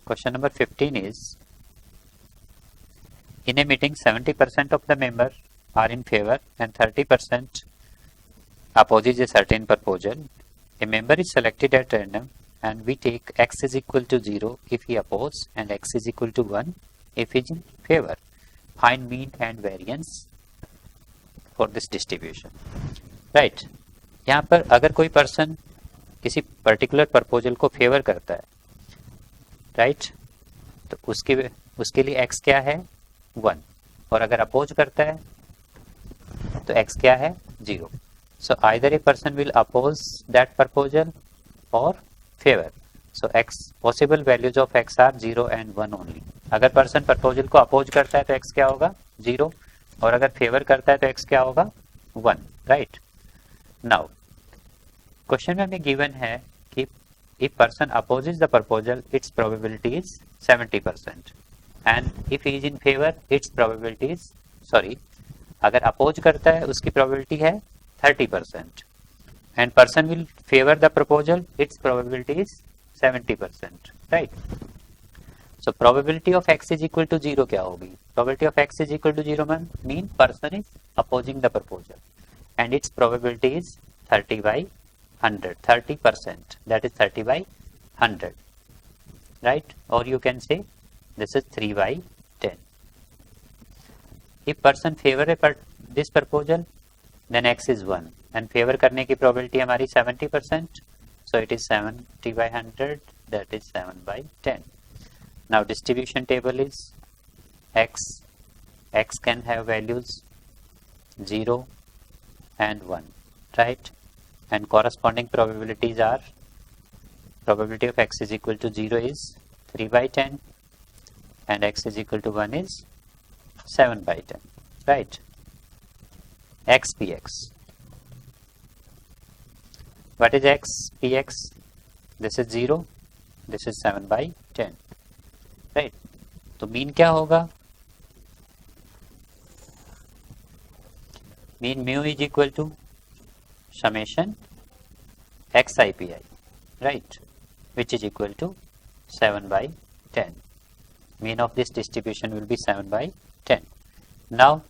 Question number 15 is, in a meeting 70% of the members are in favor and 30% opposes a certain proposal. A member is selected at random and we take x is equal to 0 if he opposes and x is equal to 1 if he is in favor. Find mean and variance for this distribution. Right. यहाँ पर अगर कोई person किसी particular proposal को favour करता है, right, तो उसके लिए x क्या है? 1, और अगर अपोज करता है तो x क्या है? 0. So either a person will oppose that proposal और favour. So x possible values of x are 0 and 1 only. अगर पर्सन प्रपोजल को अपोज करता है तो x क्या होगा? 0, और अगर फेवर करता है तो x क्या होगा? 1, राइट. नाउ क्वेश्चन में हमें गिवन है कि if person opposes the proposal, its probability is 70%, and if he is in favor, its probability is, अगर अपोज करता है उसकी probability है 30%, and person will favor the proposal, its probability is 70%, right? So probability of x is equal to 0 क्या होगी? Probability of x is equal to 0 mean person is opposing the proposal, and its probability is 30 by 100, 30%, that is 30 by 100, right? Or you can say this is 3 by 10. If person favor this proposal, then x is 1 and favor करने की probability हमारी 70%, so it is 70 by 100, that is 7 by 10. Now distribution table is x can have values 0 and 1, right? And corresponding probabilities are, probability of x is equal to 0 is 3 by 10 and x is equal to 1 is 7 by 10, right? X px. What is x px? This is 0, this is 7 by 10, right? तो mean क्या होगा? Mean mu is equal to summation xi pi, right, which is equal to 7 by 10. Mean of this distribution will be 7 by 10. Now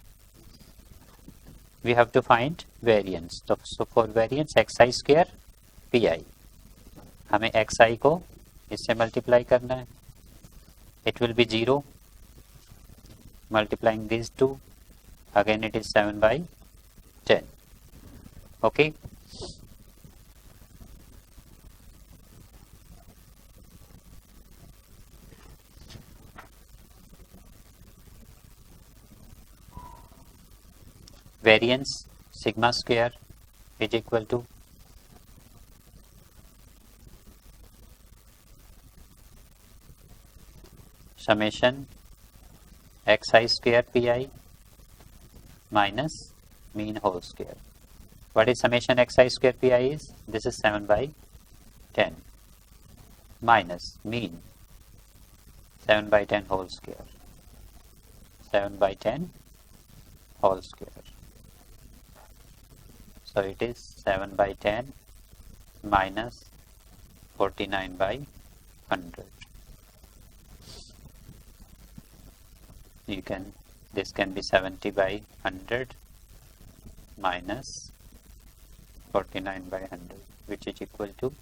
we have to find variance. So for variance xi square pi, हमें xi को इससे multiply करना है. It will be 0 multiplying these two, again it is 7 by 10. Okay. Variance sigma square is equal to summation xi square pi minus mean whole square. What is summation xi square pi is? This is 7 by 10 minus mean 7 by 10 whole square. 7 by 10 whole square. So it is 7 by 10 minus 49 by 100. This can be 70 by 100 minus 49 by 100, which is equal to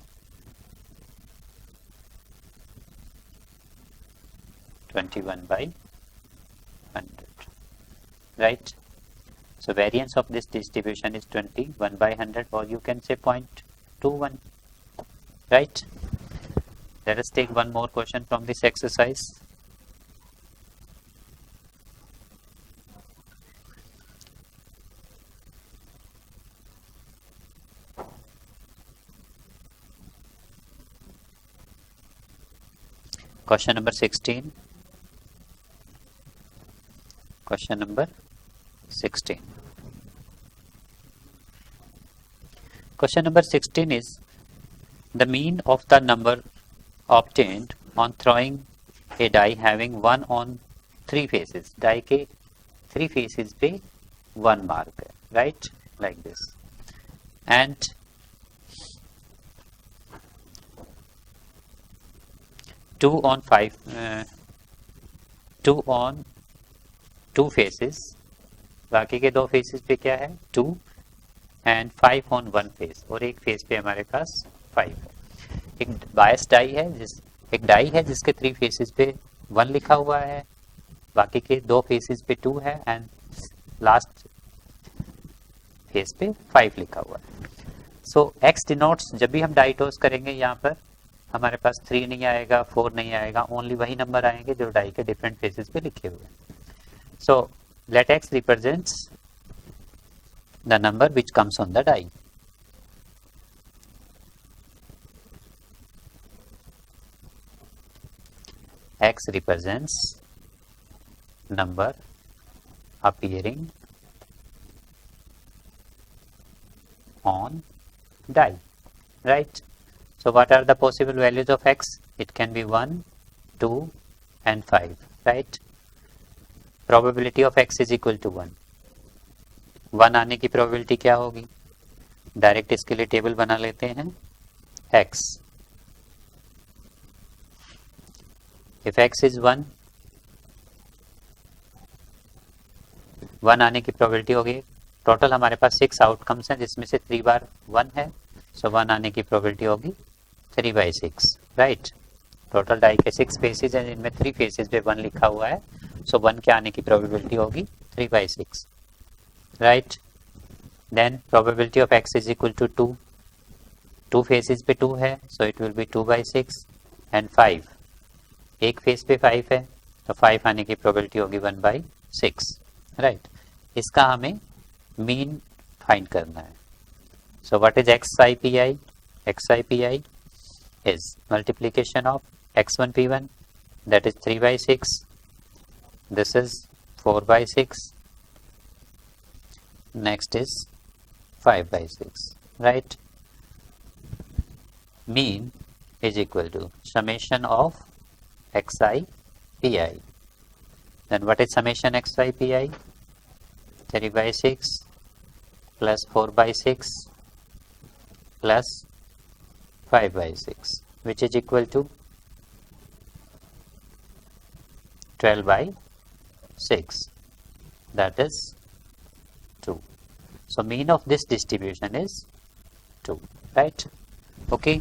21 by 100, right? So variance of this distribution is 21 by 100, or you can say 0.21, right? Let us take one more question from this exercise. Question number 16. Question number 16. Question number 16 is the mean of the number obtained on throwing a die having 1 on 3 faces. Die के 3 faces पे 1 mark है, right? Like this. And 2 on 2 faces, बाकी के 2 faces पे क्या है 2, and 5 on 1 face, और एक फेस पे हमारे पास 5 है. एक बायस डाई है, एक डाई है जिसके 3 फेसेस पे 1 लिखा हुआ है, बाकी के 2 फेसेस पे 2 है, एंड लास्ट फेस पे 5 लिखा हुआ है. सो एक्स डिनोट्स, जब भी हम डाई टॉस करेंगे यहाँ पर हमारे पास 3 नहीं आएगा, 4 नहीं आएगा, ओनली वही नंबर आएंगे जो डाई के डिफरेंट फेसेस पे लिखे हुए हैं. So let x represents the number which comes on the die. X represents number appearing on die, right? So what are the possible values of X? It can be 1, 2 and 5, right? Probability of X is equal to 1. 1 आने की probability क्या होगी? Direct इसके लिए table बना लेते हैं. x, if x is 1 आने की प्रोबेबिलिटी होगी टोटल हमारे पास 6 आउटकम्स हैं जिसमें से 3 बार 1 है, सो 1 आने की प्रोबेबिलिटी होगी 3/6, राइट। टोटल डाई के 6 फेसेज हैं जिनमें 3 फेसेज पे 1 लिखा हुआ है, सो 1 के आने की प्रोबेबिलिटी होगी 3/6, right. Then probability of x is equal to 2, 2 faces पे 2 है, so it will be 2/6 and 5, एक फेस पे 5 है तो 5 आने की प्रोबेबिलिटी होगी 1/6, राइट। इसका हमें मीन फाइंड करना है। So what is xi/pi? xi/pi is multiplication of x1p1, that is 3/6, this is 4/6, next is 5/6, right. Mean is equal to summation of xi/pi. Then what is summation xi/pi? 3/6 plus 4/6 plus 5/6, which is equal to 12/6, that is 2. So mean of this distribution is 2, right? Okay,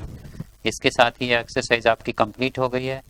इसके साथ ही ये exercise आपकी complete हो गई है।